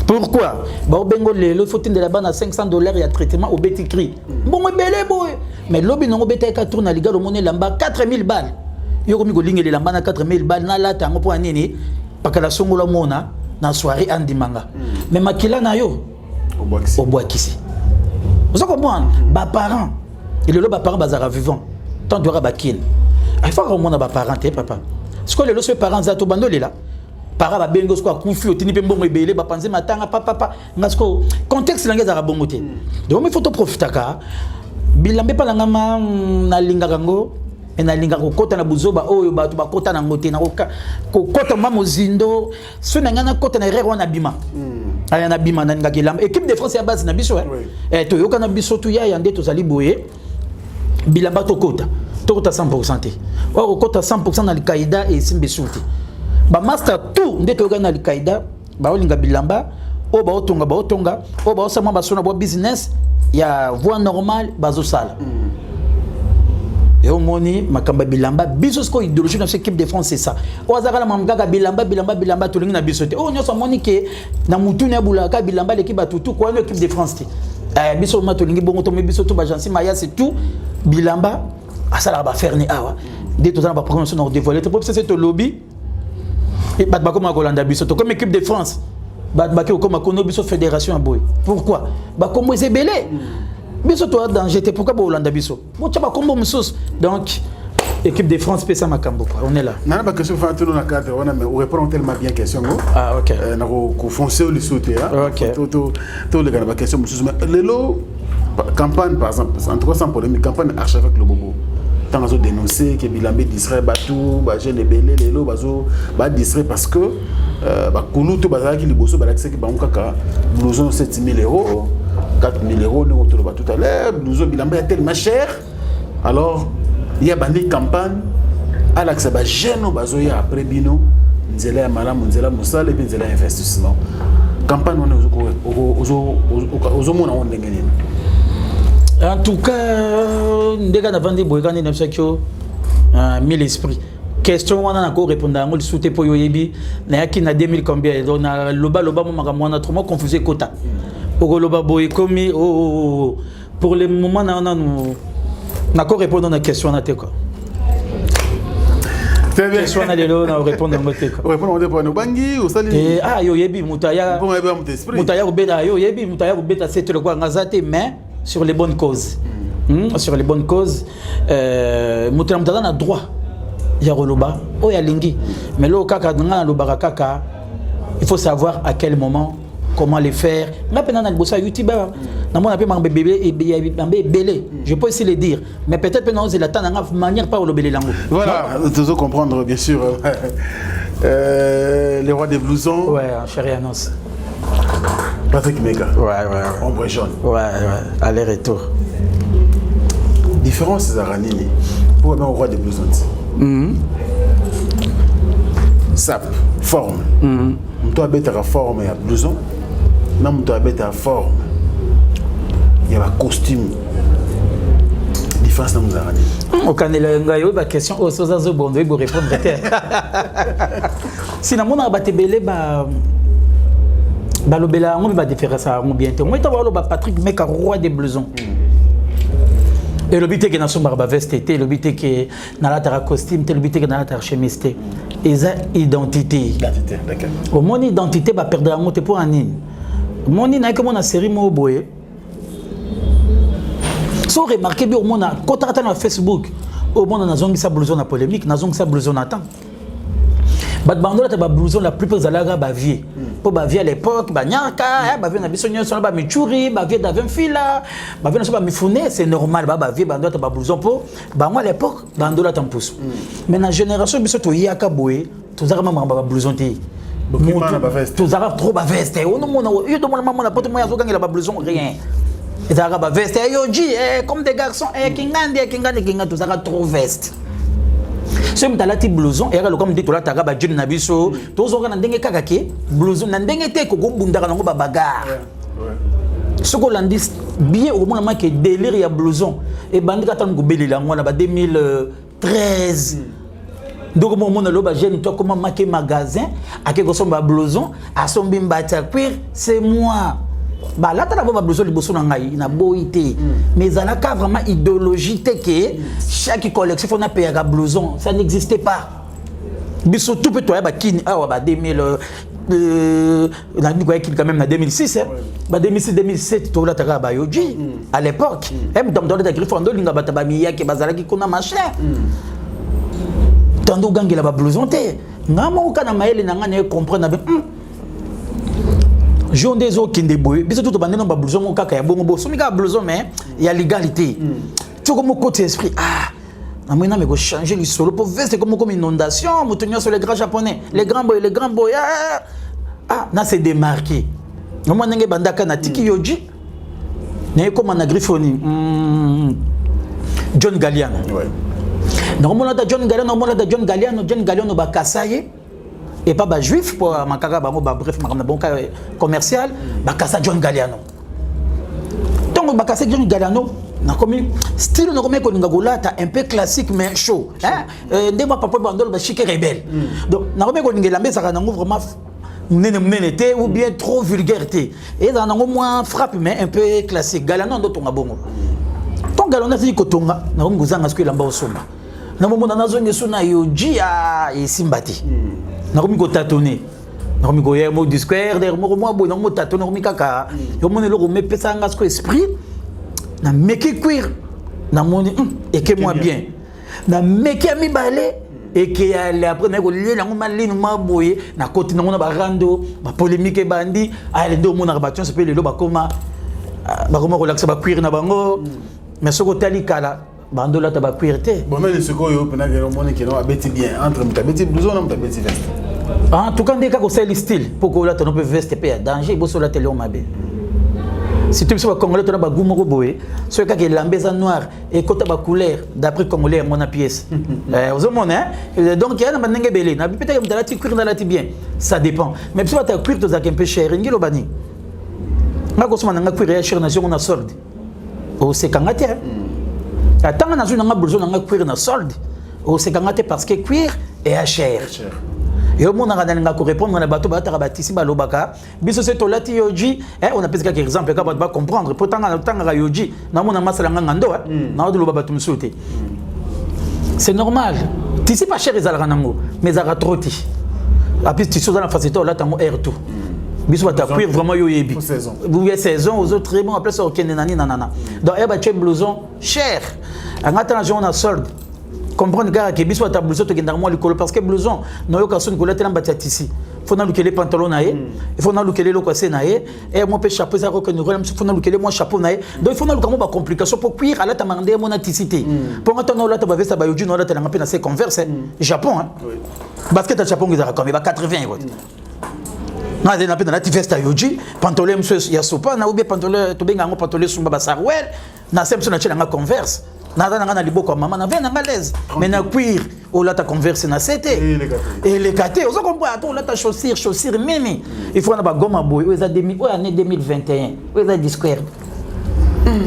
Pourquoi? Bah au Bengo le faut de la bande à $500 il y a traitement au béticri. Bon mais belé boy. Mais l'obi non bété ka tourne à liga le monnaie lamba 4000 balles. Yo komi go linge les lamba na 4000 balles na la tango pour nini parce que la songola mona na soirée andimanga. Mais makila na yo au bois kisi. Vous comprenez? Ba parents et le ba parents bazara vivant. Tant de rabakin. Il faut que mon ba parents papa. ce que les parents zato bandoli là para ba bengo sko akufi otini pe mbongo ebele ba panze matanga papa ngasko contexte langue za bongo te donc il faut to profiter ka bilambe pa ngama na linga kango na linga ko kota na buzoba oyo ba to ba kota na ngote na ko kota mamo zindo so na ngana kota na rero na bima aya na bima na ngakela équipe de France ya base na biso to yoka na biso tu ya yande to zali boye bilamba to kota 100% te o kota 100% na Al-Qaïda et simbe souti ba master tout ndeko yoka na Al-Qaïda ba olinga bilamba o ba otonga o ba osama ba sona bo business ya voie normale bazo sala et au moni makamba bilamba biso ko idéologie dans cette équipe de France c'est ça o azaka la mamgaga bilamba to lingi na biso te o nyoso moni ke na mutu na bulaka bilamba l'équipe batutu ko na équipe de France te biso ma to lingi bongo to biso to ba jansi maya c'est tout bilamba asala ba faire ni awa de to za ba promotion na dévoiler te pour c'est to lobby et bat ba comme Holanda biso to comme équipe de France bat ba ko comme kono biso fédération à boy pourquoi ba comme ezebele biso to danger te pourquoi ba Holanda biso mo tchaba comme musos donc équipe de France pesa makambo quoi on est là na ba question fa tout na cadre on a mais on répond tellement bien question OK na ko foncer le sauter OK to le gars ba question musos mais lelo campagne par exemple en tout cas sans polémique campagne archevêque le bobo tant qu'ils ont dénoncé que Bilambe distrait Batou, Jeune Belé, Lelo, Bazo, distrait parce que Kouloutou, Bazaki, Liboso, Balaxé, qui Baoukaka, blouson 7 000 €, 4 000 €, nous on tout à l'heure, blouson Bilambe est tellement cher. Alors, il y a bandit campagne, à l'accès, Jeune, Bazo, il y a après Bino, Nzela Malam, Nzela Moussal, et puis Nzela Investissement. Campagne, on est aux hommes, on est gagné. En tout cas, ndeka na vandi boyekani na sakyo mille esprit. Question wana na ko répondre ngol souté po yoyebi na yaki na 2000 combien donc na loba mo makamwana trop confusé kota. Oko loba boy komi pour le moment na ko répondre na question na te quoi. Très bien. Question na lelo na répondre ngol te quoi. Répondre pour no bangi ou sali. yoyebi mutaya. Bon ebe mon esprit. Mutaya ubeta yoyebi mutaya ubeta c'est le quoi ngazate mais sur les bonnes causes. Sur les bonnes causes, Moutina Moutada a droit. Il y a Roloba, il y a Lingi. Mais là, il faut savoir à quel moment, comment les faire. Je peux aussi le dire. Mais peut-être que nous avons une manière pas de langue. Voilà, nous devons comprendre, bien sûr. Les rois des blousons. Ouais, chérie annonce. Patrick Mega. Ouais. Ombre jaune. Ouais. Aller-retour. Différence, c'est Zaranini. Pour le roi des blousons. Sap, forme. On doit mettre la forme et la blouson. Non, on doit mettre la forme. Il y a un costume. Différence dans Zaranini. Au Canada, il y a une question. Oh, ça, c'est bon, je vais répondre. Si on a battu belé, balobela on va différence à bientôt moi tu vois Patrick Meka roi des blousons et le but que na son barba veste le but que na la tara costume le but que na la tara chemise et ça identité d'accord au mon identité va perdre la montée pour anine mon na comme na série mo boye so remarquer bien au mon na contrat na Facebook au mon na zongi sa blouson na polémique na zongi sa blouson na temps Bandola ta blouson la plupart zalaga bavier pour bavier à l'époque banyaka bavier na bisonyo so ba michuri bavier d'avant fila bavier na so ba mifune c'est normal bavier bandola ta blouson pour moi à l'époque bandola ta pousse mais na génération biso to yaka boye to zaka mama ba blouson ti to zaka trop ba veste on mona yo to mona mama poto moya zo gangela ba blouson rien zaka ba veste yo ji comme des garçons kingandi to zaka trop veste. Si vous avez un blouson, et comme dit, vous avez un jeune nabiso, vous avez un blouson, vous avez un bagarre. Ce qu'on a dit, bien au moment que délire il y a blouson, et bandit attend que belé la mois 2013. Donc au moment où le jeune toi comment marquer magasin, à quelque chose un blouson, à son bimba cuir, c'est moi. Bah là tu as pas besoin de blouson na boité mais ça n'a pas vraiment idéologie que chaque collection faut na payer un blouson ça n'existait pas biso tout peut toi ba kini ah ba 2000 na ni quoi quand même na 2006 ba 2006 2007 to la taka ba yoji à l'époque et me donne de Gryffondor linga bata ba miya ke bazala ki kona machin tando gangela ba blouson te ngama ukana maele na ngane comprendre na jonde zo kinde boy biso tout bandé no ba blouson mo kaka ya bongo bo so mi ka blouson mais il y a légalité tu comme côté esprit Amina me go changer le solo pour faire c'est comme inondation moutonyo sur les grands japonais les grands boys na c'est démarqué moi nenge bandaka na tiki yoji né comme na Grifoni John Galliano ouais normalement John Galliano ba kasaye et pas ba juif pour makaka bango ba bref makana bon commercial ba kasa John Galliano donc ba kasa John Galliano na comme style no comme ko ngagolata un peu classique mais chaud hein ndema papa bandol ba chic rebelle donc na comme ko ngelambe ça na vraiment nénété ou bien trop vulgarité et dans un moins frappe mais un peu classique Galliano ndo tonga bongo ton Galliano c'est ko tonga na comme nguzanga ce lamba osomba na momo na zone suna yoji a isimbati na comme ko tâtonner na comme ko ya mo disquaire der mo bo na mo tâtonner ko mikaka yo mo ne lo me pesa nga ce esprit na meki cuir na moni et que moi bien na meki mi balé et que après na ko lela ngoma lino maboye na côté na ngona ba rando ba polémique bandi ale do mona ba tion se pele lo ba koma relaxer ba cuir na bango mais ce côté ali kala bando la ba cuir te bon mais ce ko yo pena que moni que non abeti bien entre mutabeti blouson na mutabeti veste en tout cas dès que c'est le style pour que la ton peut veste pe danger bo so la télé on mabe si tu veux congolais tu as ba goumoko boé ce cas qui l'ambeza noir et côté ba couleur d'après congolais mon pièce aux hommes hein donc il y a na ndenge belé na peut-être que tu cuire dans la bien ça dépend mais si tu as cuire tu as un peu cher ngilo bani ma ko soma nga cuire cher na on a solde au sekangate attends na zone nga blouson nga cuire na solde au sekangate parce que cuire est cher et au monde on a ko répondre na bateau ba tarabati ba lobaka biso c'est tolati yoji on a pesé quelques exemples ka ba comprendre pourtant na tanga yoji na mona masala nga ngando na do lobaba tumsuté c'est normal tisi pas cher ezala nango mais za ratroti apis tisi dans la facilité là tango air tout biso ba ta cuire vraiment yo yebi vous voyez saison aux autres très bon après ça okende nani nanana donc e ba che blouson cher ngata na on a solde comprendre que biso ta blouson to gendarment le parce que blouson no yo kaso ngolate na batati ici faut na lukele pantalon na il faut na lukele lo kwase na et moi pe chapeau ça ko nous faut na lukele moi chapeau na donc il faut na lukamo ba complication pour cuire ala ta mande mon aticité pour ngata no la ta ba vesta ba yoji no la ta na pe na se converse Japon hein basket à Japon ils a comme ba 80 euros na de na pe na ti vesta yoji pantalon monsieur ya sopa na ou bien pantalon to benga ngo pantalon sumba ba sarwel na semso na chela nga converse nada na liboko maman na vena ngalaise mais na cuir o la ta converse na c'était et les gâtés on comprend to la ta chaussure mimi il faut na ba goma boy o za demi o année 2021 o za disquaire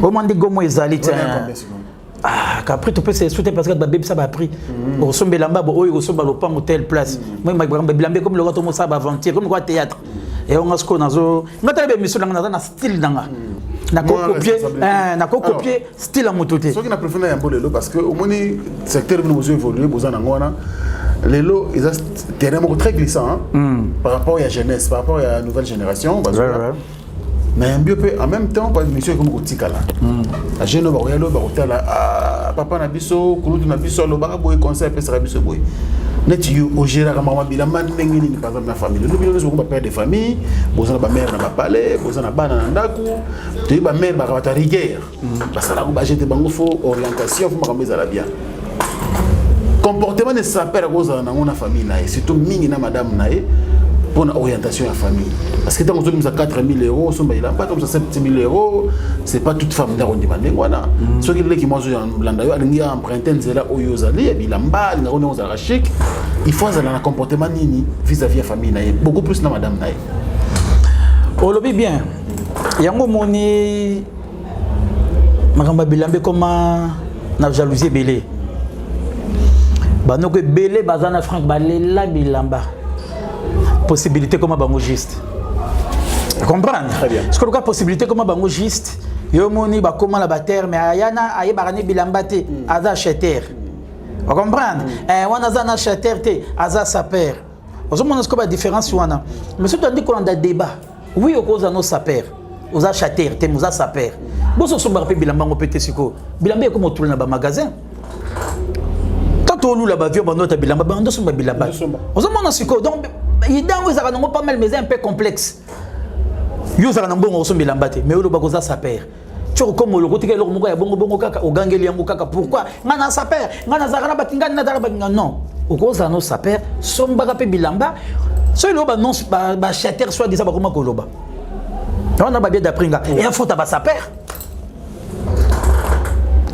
o mandi gomo ezali qu'après tu peux se souhaiter parce que ba bébé ça ba pris au sombe lamba bo o somba lo pang hôtel place moi ma bilambe comme le gato mo ça ba aventure comme quoi théâtre et on a ce qu'on a zo ngata be mission na style nanga na copier style à mototé. Ce qui n'a préféré un peu parce que au moins secteur où nous évoluer besoin d'angona les lots ils ont terrain très glissant par rapport à la jeunesse par rapport à la nouvelle génération mais en même temps pas de mission comme Kotikala la jeune va lo ba papa na biso kulutu na biso lo ba boy conseil pe sera biso boy net you au gérer comme maman bilamba ndenge ni par exemple na famille nous bilons beaucoup père de famille besoin ba mère na ba palais besoin na bana na ndaku te ba mère ba ka rigueur parce que là ba jeter bango faux orientation faut makambo la bien comportement ne s'appelle à cause dans na famille na surtout mingi na madame na pour une orientation à la famille. Parce que tant qu'on nous a 4 000 euros, il n'a pas comme ça 7 000 euros, c'est pas toute femme d'ailleurs on demande. Voilà. Ceux qui mangent en blanda, ils ont emprunté un zéla au Yozali, ils ont bas, ils ont un chic. Il faut avoir un comportement nini vis-à-vis de la famille, beaucoup plus dans madame naï. On le vit bien. Yango moni, makamba bilambe comment na jalousie belé. Banoko belé bazana Franck balela bilamba. Possibilité comme bango juste. Comprendre? Très bien. Ce que le cas possibilité comme bango juste. Yo moni ba comment la terre mais ayana aye barani bilambate aza cheter. Vous comprendre? Wana za na cheter te aza saper. Vous montre ce que la différence wana. Mais si tu dis qu'on a débat. Oui au cause no saper. Oza cheter te muza saper. Bo so so ba pe bilamba ngo pété siko. Bilamba comme tout na ba magasin. to lula ba vio bando ta bilamba bando somba bilamba ozomona siko donc idango ezaka nango pas mal mais un peu complexe yo zaka nango ngo somba bilamba te mais olo ba koza sa père tcho comme le côté lo moko ya bongo kaka ogangeli yango kaka pourquoi ngana sa père ngana zaka na batingani na dara bakinga non okoza no sa père somba ka pe bilamba so lo ba non ba chater soit disaba koma koloba on a ba bien d'après nga et un faute ba sa père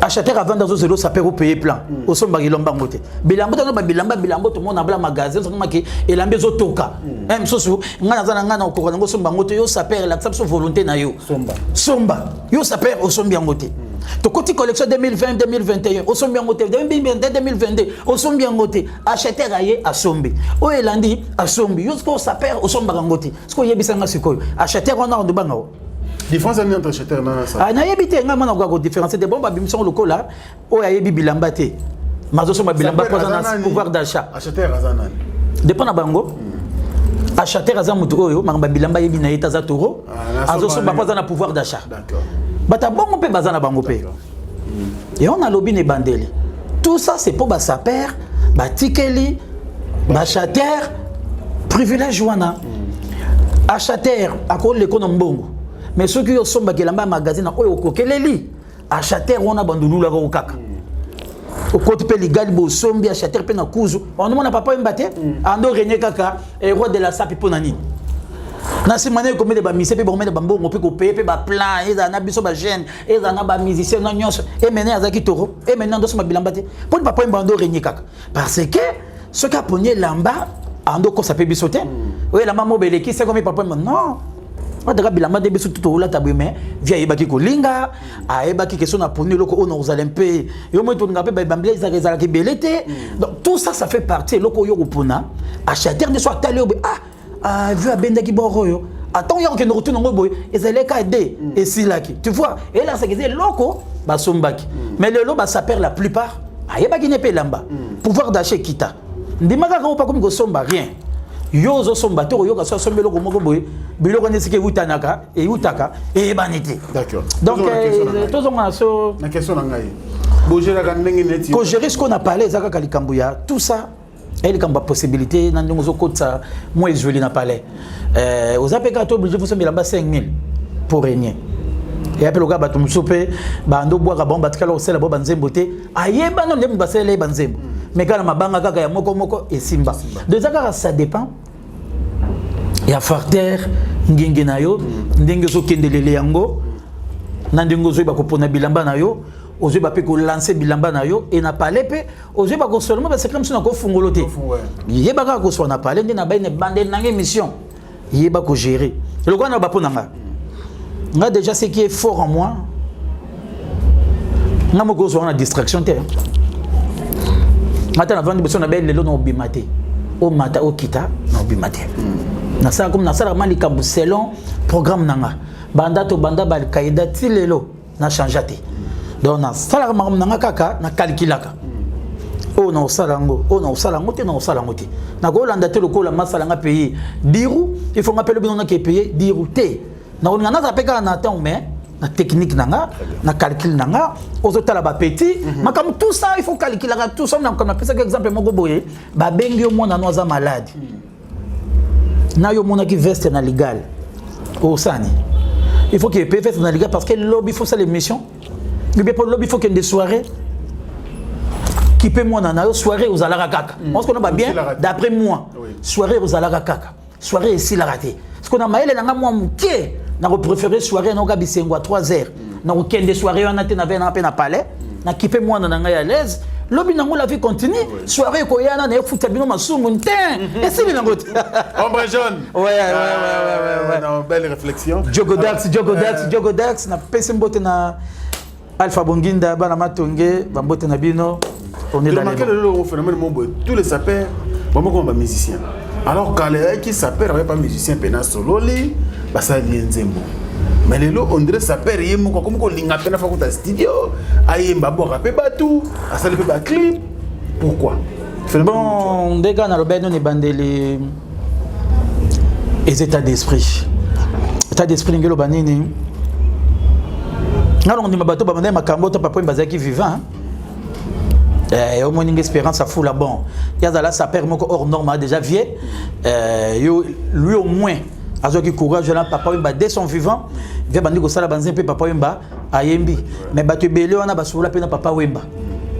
acheter avant dans zelo ça peut payer plan au son bagilomba ngote bilamba to ba bilamba to mona bla magasin so maki elambe zo toka même soso ngana zana ngana okoko ngo somba ngote yo ça perd la so volonté na yo somba yo ça perd au sombi ngote to côté collection 2020 2021 au sombi ngote 2022 au sombi ngote acheter aye a sombi o elandi a sombi yo ko ça perd au somba ngote ce ko yebisa nga sikoyo acheter on a ndo bangao différence entre acheter na ça ah na yebite nga mana ko différence de bon ba bimison lokola o ya yebi bilamba te mazo so ba bilamba pour na pouvoir d'achat acheter azana dépend na bango acheter aza mutu oyo manga bilamba yebi na eta za toro azo so ba pour na pouvoir d'achat d'accord bata bongo pe bazana bango pe et on a lobby ne bandeli tout ça c'est pour ba sa père ba tikeli ba acheter privilège wana acheter akole l'économie bongo mais ceux qui sont bakelamba magazine oyo kokeleli acheter wana bandulula ko kaka au côté pe ligali bo sombi acheter pe na kuzu on mona papa mbate ando renye kaka roi de la sapi ponani na simane ko mede ba mise pe bo mede ba mbongo pe ko pe ba plan eza na biso ba jeune eza na ba musicien na nyonso et maintenant azaki toro et maintenant ndo so bilamba te pour papa mbando renye kaka parce que ce qu'a pogné lamba ando ko sape bisote oui la maman beleki c'est comme papa non daga bilamba de biso tout la tabou mais via yebaki ko linga a yebaki question na poni loko ono ozalempe yo mo to ngape ba bamble za ki belete donc tout ça fait partie loko yo opona acheter de soit talé ah vu abenda ki boroyo attends yo que nous retourne ngo boy ezaleka de et si laki tu vois et là c'est que loko ba sombaki mais le lo ba ça perd la plupart a yebaki ne pe lamba pouvoir d'achat kita ndimaka ko pas comme go somba rien yo zo somba to yo ka so sombe loko moko boy biloko ne sike utanaka et utaka et banité d'accord donc tous on a so na question na ngai bo gérer ka ndenge neti ko gérer ce qu'on a parlé zaka kalikambuya tout ça elle kamba possibilité na ndongo zo kota moi joli na palais aux apeka to obligé faut se mettre 5000 pour régner et après le gars batum sope bando boaka bon batikala osela bo banzembote ayeba non ndem basela banzembo mais kana mabanga kaka ya moko et simba de zaka ça dépend ya facteur ngenge na yo ndenge zo kendelele yango na ndenge zo ba ko pona bilamba na yo ozo ba pe ko lancer bilamba na yo et na parler pe ozo ba ko seulement ba c'est comme si na ko fungolote yeba ka ko so na parler ndina ba ne bande na émission yeba ko gérer le quoi na ba pona nga déjà ce qui est fort en moi nga mo ko so na distraction te mata na vendre besoin na belle lelo no bimate o mata o kita no bimate na ça comme na ça vraiment likambu selon programme nanga banda to banda ba kaida ti lelo na changer donc na ça la nanga kaka na calculaka o na osalango te na osalango te na ko landa te lokola masala nga payer diru il faut m'appeler bien on a que payer diru te na on na peka na temps mais na technique nanga na calcul nanga ozotala ba petit makam tout ça il faut calculer tout ça na comme pesa exemple moko boye ba bengi yo mona no za malade na yo mona ki veste na légal au sani il faut que paye veste na légal parce que lobby faut ça l'émission mais pour lobby faut qu'il y ait des soirées qui peut moi na soirée aux alara kaka on se connaît pas bien d'après moi soirée aux alara kaka soirée ici la raté parce qu'on a maïle na moi muké na préféré soirée na gabi sengo à 3h na week-end des soirées on a té na peine palais na qui peut moi na à l'aise lobby nango la vie continue soirée ko yana na futa bino masumu ntin et c'est le ngote ombre jaune ouais non belle réflexion Jogodax na pese mbote na Alpha Bonginda bana matonge bambote na bino on est dans le phénomène tous les sapeurs vraiment comme musiciens alors quand les qui sapeurs avait pas musicien pena solo li basa lienzembo mais les on dirait sapeur yemo comme ko linga pena fa ko studio ayemba bo rapé batu asali pe ba clip pourquoi bon des gars na robeno ne bandeli les états d'esprit ngelo banini ngalo ndi mabato ba makambo to papa mbazaki vivant au moins une espérance à fou là bon yazala sa père moko hors norme déjà vieux lui au moins azoki courage là papa wemba dès son vivant vient bandi ko sala banze pe papa wemba ayembi mais bato belé wana basula pe na papa wemba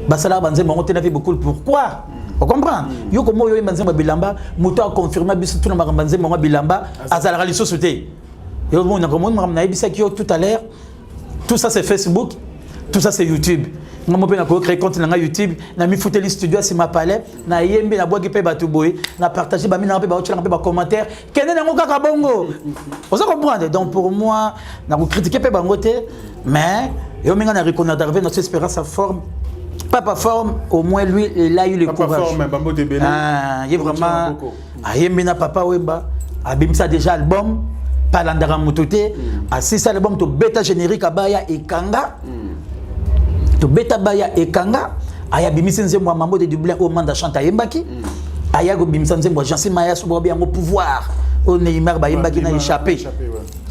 basala banze mongo te na vie beaucoup pourquoi on comprend yo komo yo banze bilamba moto a confirmé biso tout na banze mongo bilamba azala li société yo mon na komo na ibisa ki tout à l'heure tout ça c'est Facebook tout ça c'est YouTube. Je vais créer compte sur YouTube, je vais foutre les studios sur ma palais, je vais partager les commentaires. Vous comprenez? Donc pour moi, je vais critiquer les bangotés, mais je vais reconnaître notre espérance à forme. Papa forme, au moins lui, il a eu le courage. Il est vraiment. Il y a Papa Wemba, il a déjà album, Palandara Moutoute, si ça album, tu bêta générique à Baya et Kanga. To beta baya ekanga aya bimisenze mwa mambo de Dublin au manda chanta yembaki aya go bimisenze mwa Jansi Maya so bien au pouvoir au Neymar ba yembaki na échappé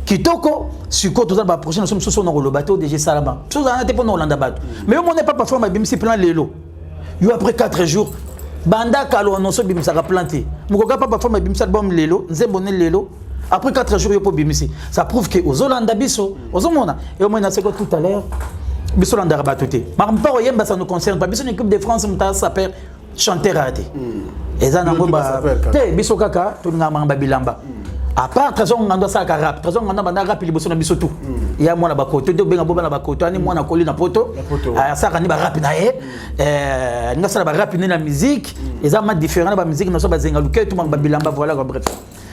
kitoko suko to ba prochaine nous sommes sur le bateau DG Salama tout ça n'était pas dans Hollande bateau mais on n'est pas parfois ma bimisi plan lelo yo après 4 jours banda kalo annonce bimisa ka planté mukoka pas parfois ma bimisa album lelo nzembone lelo après 4 jours yo po bimisi ça prouve que aux Hollande biso aux mona et au moins na seko tout à l'heure biso landara batoté mamparo yemba ça nous concerne pas biso une équipe de France muta s'appelle chanter raté eza nango ba te biso kaka to ngamba bilamba à part trésor ngando ça ka rap trésor ngando banda rap liboso na biso tout ya mwana bakoto to benga boba na bakoto ani mwana koli na poto ça ka ni ba rap na nga ça ba rap ni na musique eza ma différent na ba musique na so ba zenga luke tout mamba bilamba voilà bref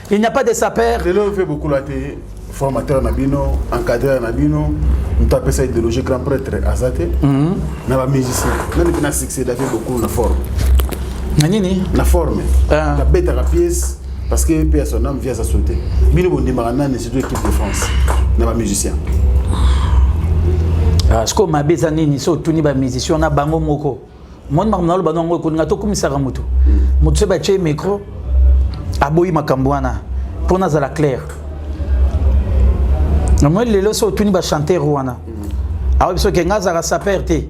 il n'y a pas de saper de l'on fait beaucoup la té formateur Nabino, encadreur Nabino, nous tapons ça idéologie grand prêtre Azate, n'a pas musicien, n'a pas succès d'avoir beaucoup la forme. La forme, la bête à la pièce, parce que personne n'aime via sa sauter. Bino bon démarrana c'est deux équipes de France, n'a pas musicien. Ce qu'on m'a besoin ni so tuni ba musicien na bango moko. Mon marnal bango ko ngato komisara mutu. Mutu se ba che micro aboyi makambwana pour na la claire. Moi les lois sont tous les chanter rouana. Alors parce que ngaza sa perte.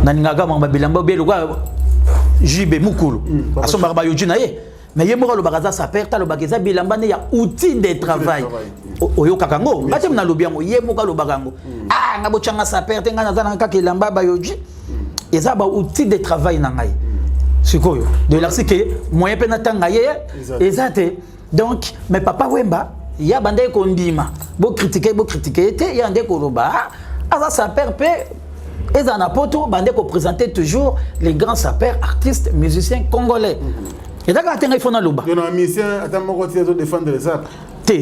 Naningaga mamba bilamba beluga jibe mukulu. Aso marba yojina ye. Mais yemora le bagaza sa perte le bagaza bilamba ne ya outil de travail. Oyo kakango. Bati mna lobiango yemoka lo bagango. Ah ngabo changa sa perte ngana zana kaka ilamba ba yoji. Eza ba outil de travail na ngai. Sikoyo. De là c'est que moyen pe na tanga ye. Ezate. Donc mais papa Wemba il y a bandé kondima bo critiquer était il y a ndé koloba asa saper pe ezana poto bandé ko présenter toujours les grands sapeurs artistes musiciens congolais et d'accord il faut na loba il y a un musicien attends mon côté de défendre les sap te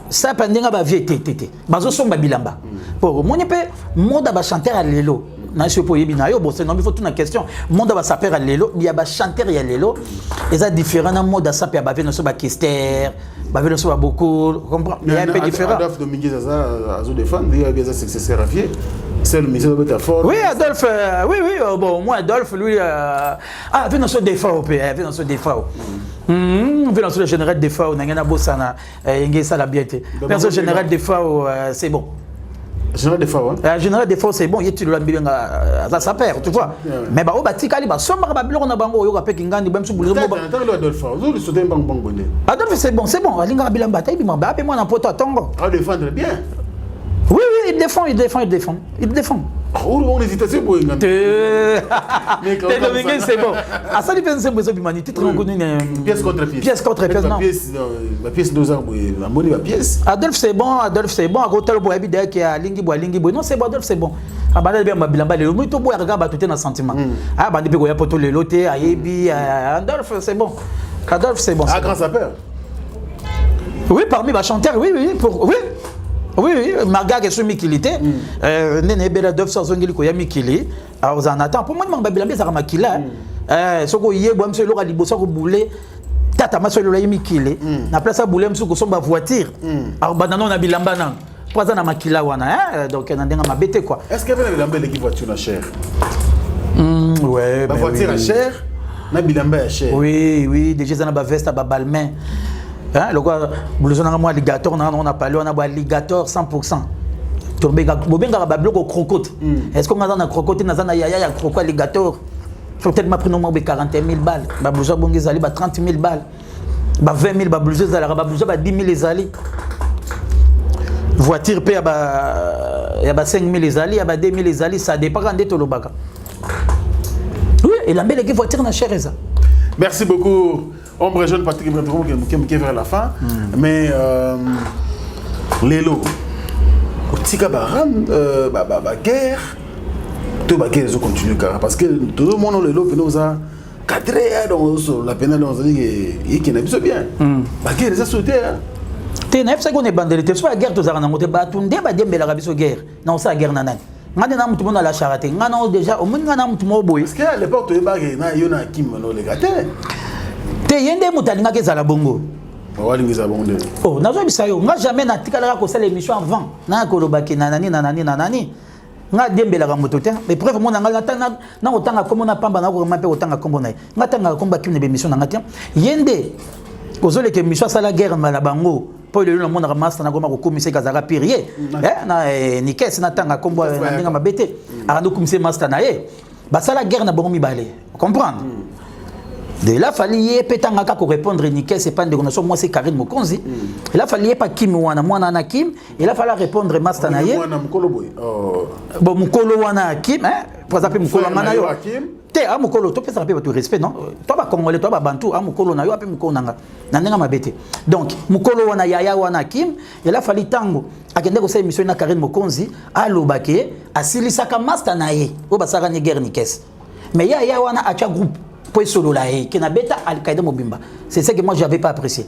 sap ndinga ba vie te bazo somba bilamba pour moni pe moda ba chanter à lelo na se po yebi na yo bon c'est non il faut toute une question moda ba saper à lelo il y a ba chanter à lelo et ça différent na moda saper ba vie no so ba kister Bavelo soit beaucoup, comprends? Il y a un peu différent. Adolphe Dominguez a défendu, il y a des successeurs à fier. C'est le ministre de fort. Oui, Adolphe, oui, bon, moi, Adolphe, lui, vient dans ce défaut, vient dans ce défaut. Vient dans ce général défaut, n'a rien à bosser, il y a ça la bienté. Vient dans ce général défaut, c'est bon. Général défaut, hein? Général défaut, c'est bon, il y a tout le monde à sa père, tu vois. Mais bah, au bâti, Kaliba, sombre, on a bango, yoga, Pekingani, même sous boulot. Adolphe, c'est bon, Alinga Bilamba, il m'a battu, moi, n'importe quoi. Ah, défendre bien. Oui, il défend. On hésitait pour une c'est bon. À ça, il pense que c'est humanité très reconnue. Pièce contre pièce. Pièce contre pièce, non. La pièce nous a la monnaie la pièce. Adolphe, c'est bon. À côté, le bois habité qui a Lingi bois. Non, c'est bon, Adolphe, c'est bon. Ah, bah, bien, ma bilamba, le mot, tout bois, regarde, tout est dans sentiment. Ah, bah, depuis qu'on a poté le loté, à Yebi, Adolphe, c'est bon. Adolphe, c'est bon. Ah, grâce à peur. Oui, parmi les chanteurs, oui. Oui, Marga qui est sur Mikilité, Néné Bela Dove sans Zongili Koya Mikili, alors on attend. Pour moi, je vais bien ça Makila. Ce qu'on y est, moi, je vais aller bosser au boulet. Tata, ma soeur, il Mikili. Na place à boulet, je vais aller voiture. Alors, banano na bilamba na. Pas na Makila wana, donc on a des ma bête quoi. Est-ce qu'il y a une bilamba qui voiture na cher? Ouais. La voiture à cher, na bilamba à cher. Oui, déjà ça na ba veste à ba balmain. Hein, le quoi, blouson à moi alligator, on a parlé, on a alligator 100%. Bobenga ba bloc au crocote. Est-ce qu'on a dans crocote na yaya croco alligator? Faut tellement prendre au 40 000 balles. Ba blousa bongi zali ba 30 000 balles. Ba 20 000 ba blousa zali ba blousa ba 10 000 les ali. Voiture paye à 5 000 les alliés, à 2 000 les alliés, ça dépend de tout le bac. Oui, et la belle voiture n'a cher ça. Merci beaucoup. Ombre jeune Patrick qui est vers la fin. Mais les lots, au Tika Baran, guerre, tout la guerre continue parce que tout le monde les lots nous a cadré dans la pénale dans qui n'a pas bien. La guerre ça sauté. T'es ça qu'on est bandé, soit la guerre tous arana monter batunde ba dembe la rabiso guerre. Non ça guerre nanan. Ngane na mutu mona la charité. Ngana déjà au monde ngana mutu mo boy. Parce que à l'époque tu ba na yona kim no le gâté. Te yende mutalinga ke za la bongo. Wa lingiza bongo. Oh, nazo bisayo. Nga jamais na tikala ko sala émission avant. Na ko lobaki nanani. Nga dembe la moto te. Mais preuve mona nga na otanga kombo na pamba na ko mape otanga kombo na. Nga tanga komba kim na émission na ngati. Yende kozole ke émission sala guerre na bango. Pour le monde ramasse na goma ko commissaire kazaka pirier na nikes na tanga kombo na ndinga mabete arando commissaire master na ye basala guerre na bongo mibale comprendre de là fallait petanga ka ko répondre nikes c'est pas de connaissance moi c'est Karine Mokonzi et là fallait pas Kim wana mwana na Kim et là fallait répondre master na ye mwana mukolo boy bon mukolo wana Kim par exemple mukolo mana yo te amukolo to pesa pe tout respect non toi ba congolais toi ba bantu amukolo na yo ape mukolo nanga na ndenga mabete donc mukolo wana yaya wana Kim et là fallait tango akende ko sa émission na Karine Mokonzi alobake asilisaka master na ye o basaka ni guerre nikes mais yaya wana acha groupe pour solo là qui na beta Al-Qaïda Mobimba c'est ça que moi j'avais pas apprécié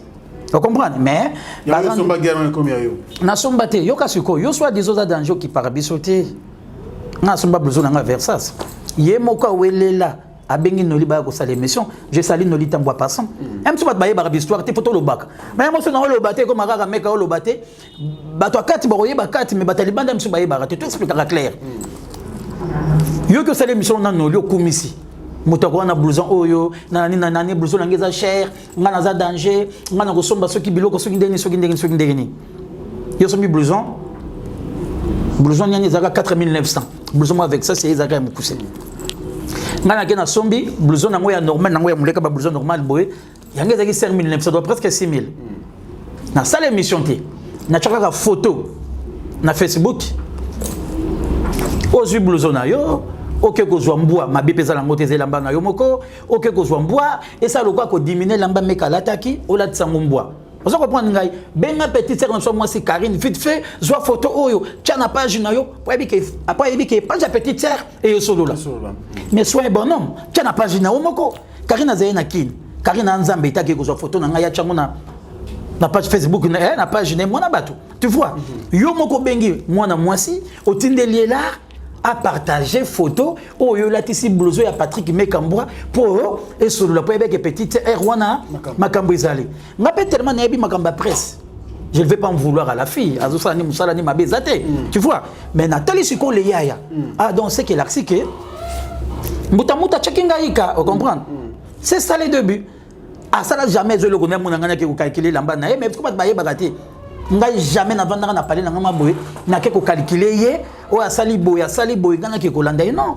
vous comprenez mais la somba guerre comme yo na somba te yo kasuko yo soit des autres danger qui parabisoté na somba besoin na Versace ye moko welela abengi noli ba ko sala émission je salue noli tambo passant même si ba ba ba histoire te photo lo bac mais moi c'est na lo baté comme rara meka lo baté ba to kati ba royeba kati mais ba taliban même si ba ba te tout expliquera clair yo que sala émission na noli komisi mutako na blouson oyo nani blouson ngeza cher ngana za danger ngana ko somba soki biloko soki ndeni yo sombi blouson nyani zaka 4900 blouson avec ça c'est zaka mukuse ngana kena sombi blouson nango ya normal nango ya muleka ba blouson normal boy yangeza ki 5900 doit presque 6000 na salle émission té na chaka photo na Facebook ozu blouson na yo ok kozwa mbwa mabe pesa lango te zelamba na yo moko ok kozwa mbwa et ça lokwa ko diminuer lamba meka lataki ola tsango mbwa ozo comprendre ngai benga petite sœur na moi c'est Karine vite fait zwa photo oyo tia na page na yo pour ebike après ebike page ya petite sœur et yo solo là mais soyez bonhomme tia na page na yo moko Karine azaye na kin Karine anzambe itaki kozwa photo na ngai ya tsango na page Facebook na page na moi na bato tu vois yo moko bengi moi na mwasi otindeli là à partager photo ou yo la tisi blouson ya Patrick Mekambwa pour et sur le point avec petite Erwana makambo izali ngape tellement na yebi makamba presse je ne vais pas en vouloir à la fille azosa ni musala ni mabezate tu vois mais Nathalie siko le yaya ah donc c'est que l'axique muta checkinga ika vous comprendre c'est ça les deux buts ah ça là jamais je le connais mon ngana ki ko calculer lamba na mais pourquoi ba yebagati ngai jamais na vanda na parler na ngama boye na ke ko calculer ye o asali boye ngana ke ko landa non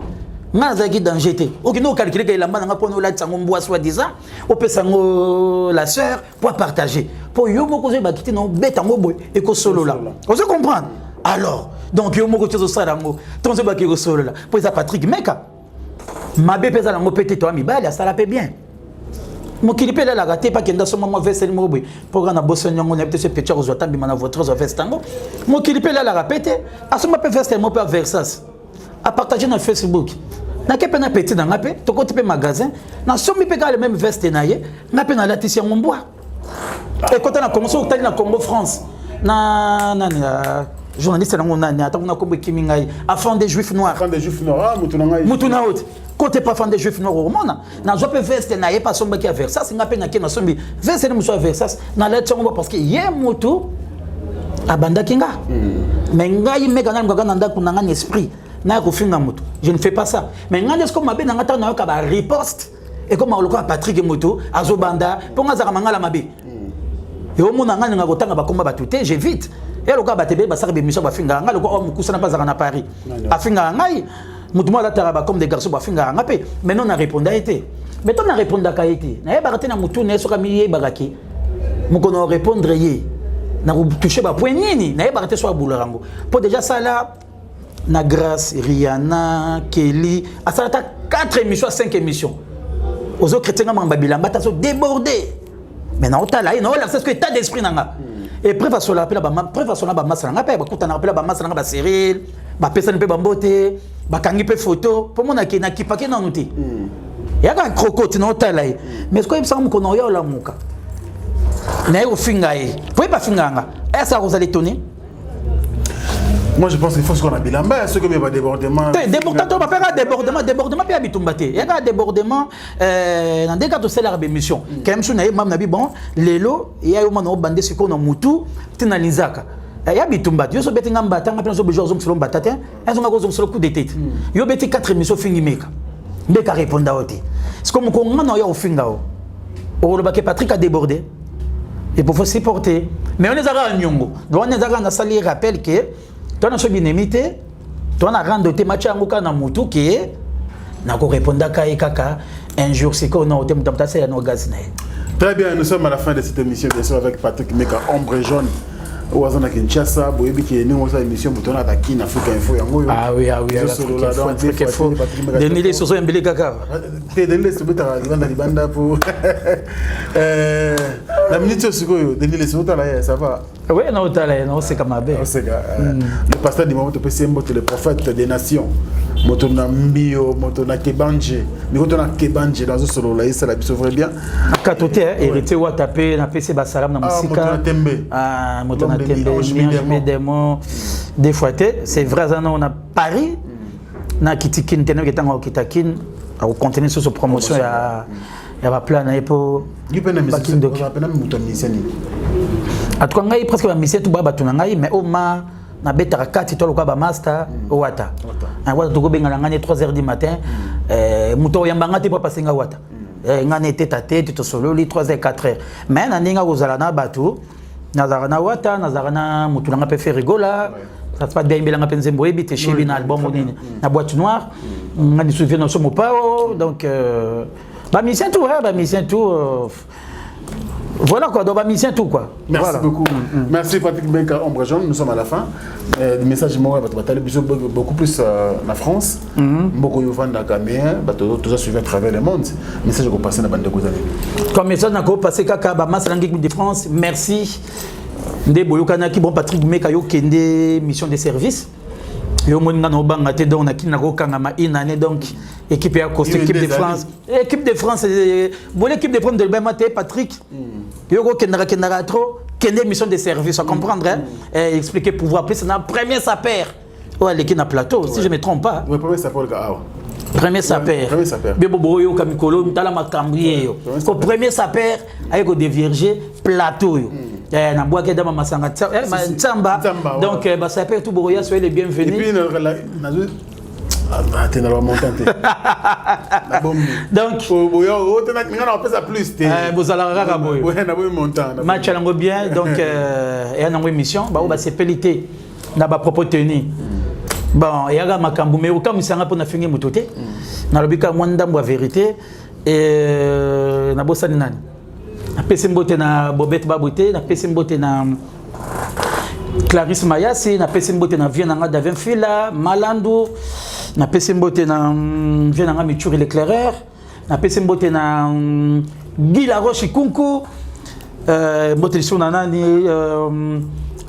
nga zaki danger te ok no calculer ke lamba nga pono la tsango mbwa soit disant o pesango la sœur pour partager pour yo moko ze bakiti no betango boye e ko solo là on se comprendre alors donc yo moko tso sarango tonze bakiko solo là pour ça Patrick Meka mabe pesa lango pété toi mi bali ça la paie bien mon kilipe là la raté pas kenda soma mo veste mo boy pour na bosso nyongo na peut-être petit aux tambi mana votre veste tango mon kilipe là la répété à ce peut veste mo peut Versace à partager na Facebook na ke pena petit na ngape to ko tipe magasin na somi pe ka le même veste na ye na pe na latisi mon bois et quand on a commencé au tali na Congo France na journaliste na ngona na ta na ko kimingai afin des juifs noirs mutuna haute côté pas fan des juifs noirs au monde na zo pe veste na ye pas somba ki a Versace ngape na ke na sombi veste ni muso Versace na la tsango parce que ye mutu abanda kinga mais ngai meka na ngaka na ndako na ngani esprit na ko finga mutu je ne fais pas ça mais ngani est-ce que mabe na ngata na ka ba riposte et comme on le croit Patrick Moto azobanda pour ngazaka mangala mabe et au monde ngani ngako tanga ba komba ba tuté j'évite et le cas batebe ba saka émission ba finga nga le ko mukusa na pas na Paris afinga ngai mutu mo la taraba comme des garçons ba finga nga pe mais non na répondre été mais toi na répondre ka été na ba na mutu ne so ka mi bagaki mukono répondre yé na toucher ba point nini na ba so boulango pour déjà ça là na grâce Rihanna Kelly à ça 4 émissions 5 émissions aux autres chrétiens mamba bilamba ta so débordé mais na otala ina ola c'est ce que état d'esprit nanga et préfa sur la pela ba préfa sur la ba masala nga pe ba kuta na pela ba masala nga ba Cyril ba pesa pe ba mbote ba kangi pe photo pour mona ki na kipake na nuti ya ka crocote na otala mais ce que ça me kono ya ola muka na yo finga pour pas finga nga est-ce que vous allez tourner? Moi je pense qu'il faut ce qu'on a bilamba, ce que il y a débordement. Débordement puis habitumbate. Il y a débordement dans des cas de salaire d'émission. Quand même na mam nabi bon lelo il y a eu mano bandé ce qu'on a mutu tinalizaka. Il y a habitumbate. Yo so beti ngamba tanga pe so bejo zo msolo batata. Enzo ngako zo msolo coup de tête. Yo beti 4 émissions fingi meka. Mbeka répondre oti. C'est comme ko ngana ya ofinga o. O le baké Patrick a débordé. Et pour faut supporter. Mais on est à Nyongo. Donc on est à salir rappel que tu as bien imité, tu as rendu tes matchs à Mouka na Moutou qui est na ko répondre à Kaka un jour c'est qu'on a au thème d'amtasser à nos gaz. Très bien, nous sommes à la fin de cette émission bien sûr avec Patrick Meka Ombre Jaune. Au hasard de Kinshasa, Boyebi qui est né dans cette émission pour tourner à Kin Afrique Info. Ah oui, Afrique Info. Denis les soso embelé Kaka. Denis les soso ta libanda pour la minute sur quoi Denis les soso là ça va. Oui, non, c'est comme ma belle. Le pasteur du moment, c'est le prophète des nations. Motona Mbio, Motona Kebanje. Mais quand on a Kebanje dans ce solo là, ça la sauverait bien. Katoté, hérité ou tapé, na PC Basalam na musique. Motona Tembe. Ah, Motona Tembe, démon. Des fois, c'est vrai, on a Paris. Na Kitikin, Tenem qui est en Kitakin. Au contenu sur ce promotion, il y a plein pour. Il y a ngai presque ba mission tu baba tunangai mais au ma na betara 4 to loka ba master wata wata to go benga ngane 3h du matin muto yambanga te pa passer nga wata ngane tête à tête to solo li 3h 4h mais na ninga kozala na batu nazarana wata nazarana mutu nga pe faire rigola ça se passe bien belanga penzembo ebite chez na album nini na boîte noire ngani souviens no somo pao donc ba mission tout voilà quoi, donc on va miser tout quoi. Merci voilà. Beaucoup. Merci Patrick Meka Ombre Jaune, nous sommes à la fin. Le message est beaucoup plus en France. Beaucoup de gens tout ça suivi à travers le monde. Le message est passé dans la bande de Gouzane. Comme message est passé à Massalangue de France, merci. Ndé Boyokana qui bon Patrick Meka yo kende mission de service. Yo mona no banga te donc na kinako kangama une année donc équipe de France bon l'équipe de France de Bemate Patrick yo ko kendara trop kende mission de service à comprendre expliquer pouvoir plus na premier sapeur ouais l'équipe na plateau si je me trompe pas ouais premier sapeur premier sapeur bebo yo kamikolo tala makambrier yo ko premier sapeur avec ko dévierger plateau yo na bois que dans masanga tsamba donc ba sapeur tout boroya soyez les bienvenus et puis t'es dans la montante donc on ça plus vous allez rara boy match lango bien donc et en émission ba c'est pelité na ba propos tenu bon yaga makambu mais aucun misanga pour na fingi mutote na lobika mwandambo la vérité et na bosani nani na pesimbote na Bobette Baboté na pesimbote na Clarisse Mayasi na pesimbote na Vienanga Davin Fila Malandou na pesimbote na Vienanga Michuri l'éclaireur na pesimbote na Guy Laroche Kunku mbote sona nani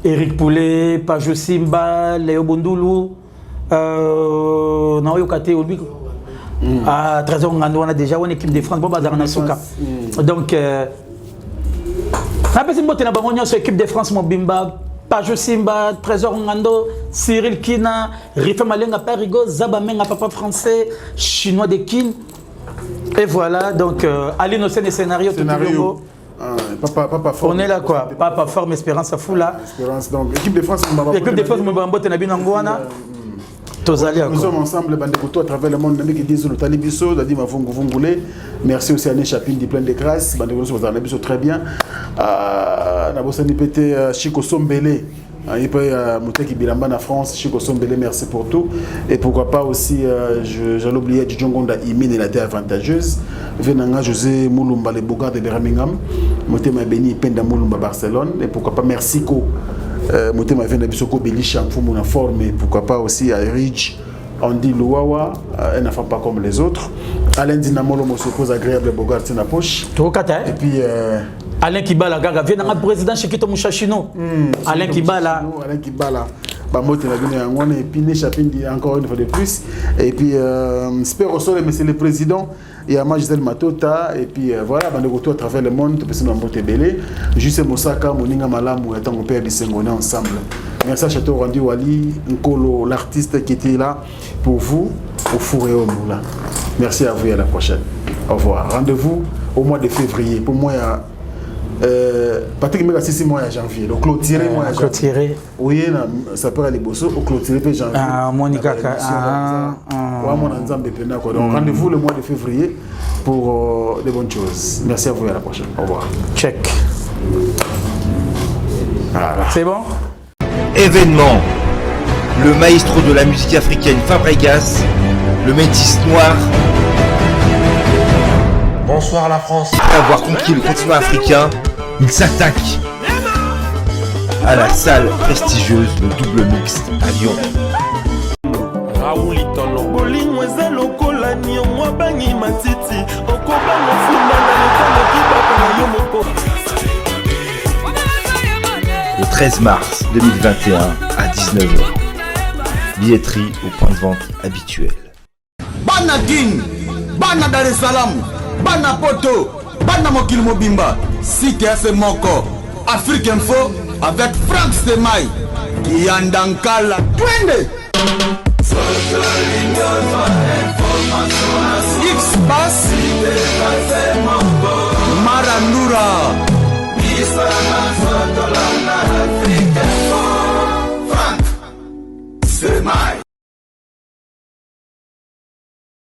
Eric Poulet Pajo Simba Léo Bondulu na oyokate obi à 13h on a déjà une équipe de France bon bazar na soka donc na pesi mbote na bango nyonso équipe de France Mobimba Pajo Simba Trésor Ngando Cyril Kina Rifa Malenga Parigo Zaba Menga papa français chinois de Kin et voilà donc Aline Osen et scénario tout papa fort on est là quoi papa forme espérance à foula espérance donc équipe de France Mobimba na binangwana nous sommes ensemble Bandekuto à travers le monde qui disent le Talibiso, Dadi Mavungu Vungule. Merci aussi à Né Chapine du plein de grâce. Bandekuto vous en avez très bien. Nabosani Pété Chico Sombele. Et puis, Mouteki Bilamba en France, Chico Sombele, merci pour tout. Et pourquoi pas aussi, j'allais oublier Djongonda Imine et la terre avantageuse. Venanga José Moulumba, les Bogards de Birmingham. Moutema Beni Penda Moulumba, Barcelone. Et pourquoi pas, merci Co. Moutema Vena Bissoko Belisha, Foumouna en forme. Et pourquoi pas aussi à Ridge, Andy Louawa, un enfant pas comme les autres. Alain Dinamolo, mon suppose agréable Bogart, c'est la poche. Et puis. Alain Kibala, Gaga, viens dans le président chez Kito Mouchachino. Alain Kibala. Alain Kibala. Et puis, encore une fois de plus. Et puis, j'espère aussi, monsieur le président, il y a Gisèle Matota. Et puis, voilà, on est retour à travers le monde. Parce que nous avons été belés. Juste Moussaka, Moninga Malamou, et mon père on est ensemble. Merci à Château Randy Wali, Nkolo, l'artiste qui était là pour vous, au four et au moulin. Merci à vous et à la prochaine. Au revoir. Rendez-vous au mois de février. Pour moi, Patrick Mega 6 mois à janvier. Donc clôturer mois à janvier. Clôturer. Oui, ça peut aller bosser au clôturer janvier. Ah, Monica. Donc rendez-vous le mois de février pour de bonnes choses. Merci à vous et à la prochaine. Au revoir. Check. Voilà. C'est bon? Événement. Le maestro de la musique africaine Fabregas, le métis noir. Bonsoir la France. Après avoir conquis le continent africain, il s'attaque à la salle prestigieuse de Double Mixte à Lyon. Le 13 mars 2021 à 19h. Billetterie au point de vente habituel. Bana King, Bana Dar es Salaam, Bana Poto, Bana Mokil Mobimba, Site Ase Moko, Afrique Info avec Franck Stemai, Yandankala, Twende. X-Bass, Marandura, Franck Stemai.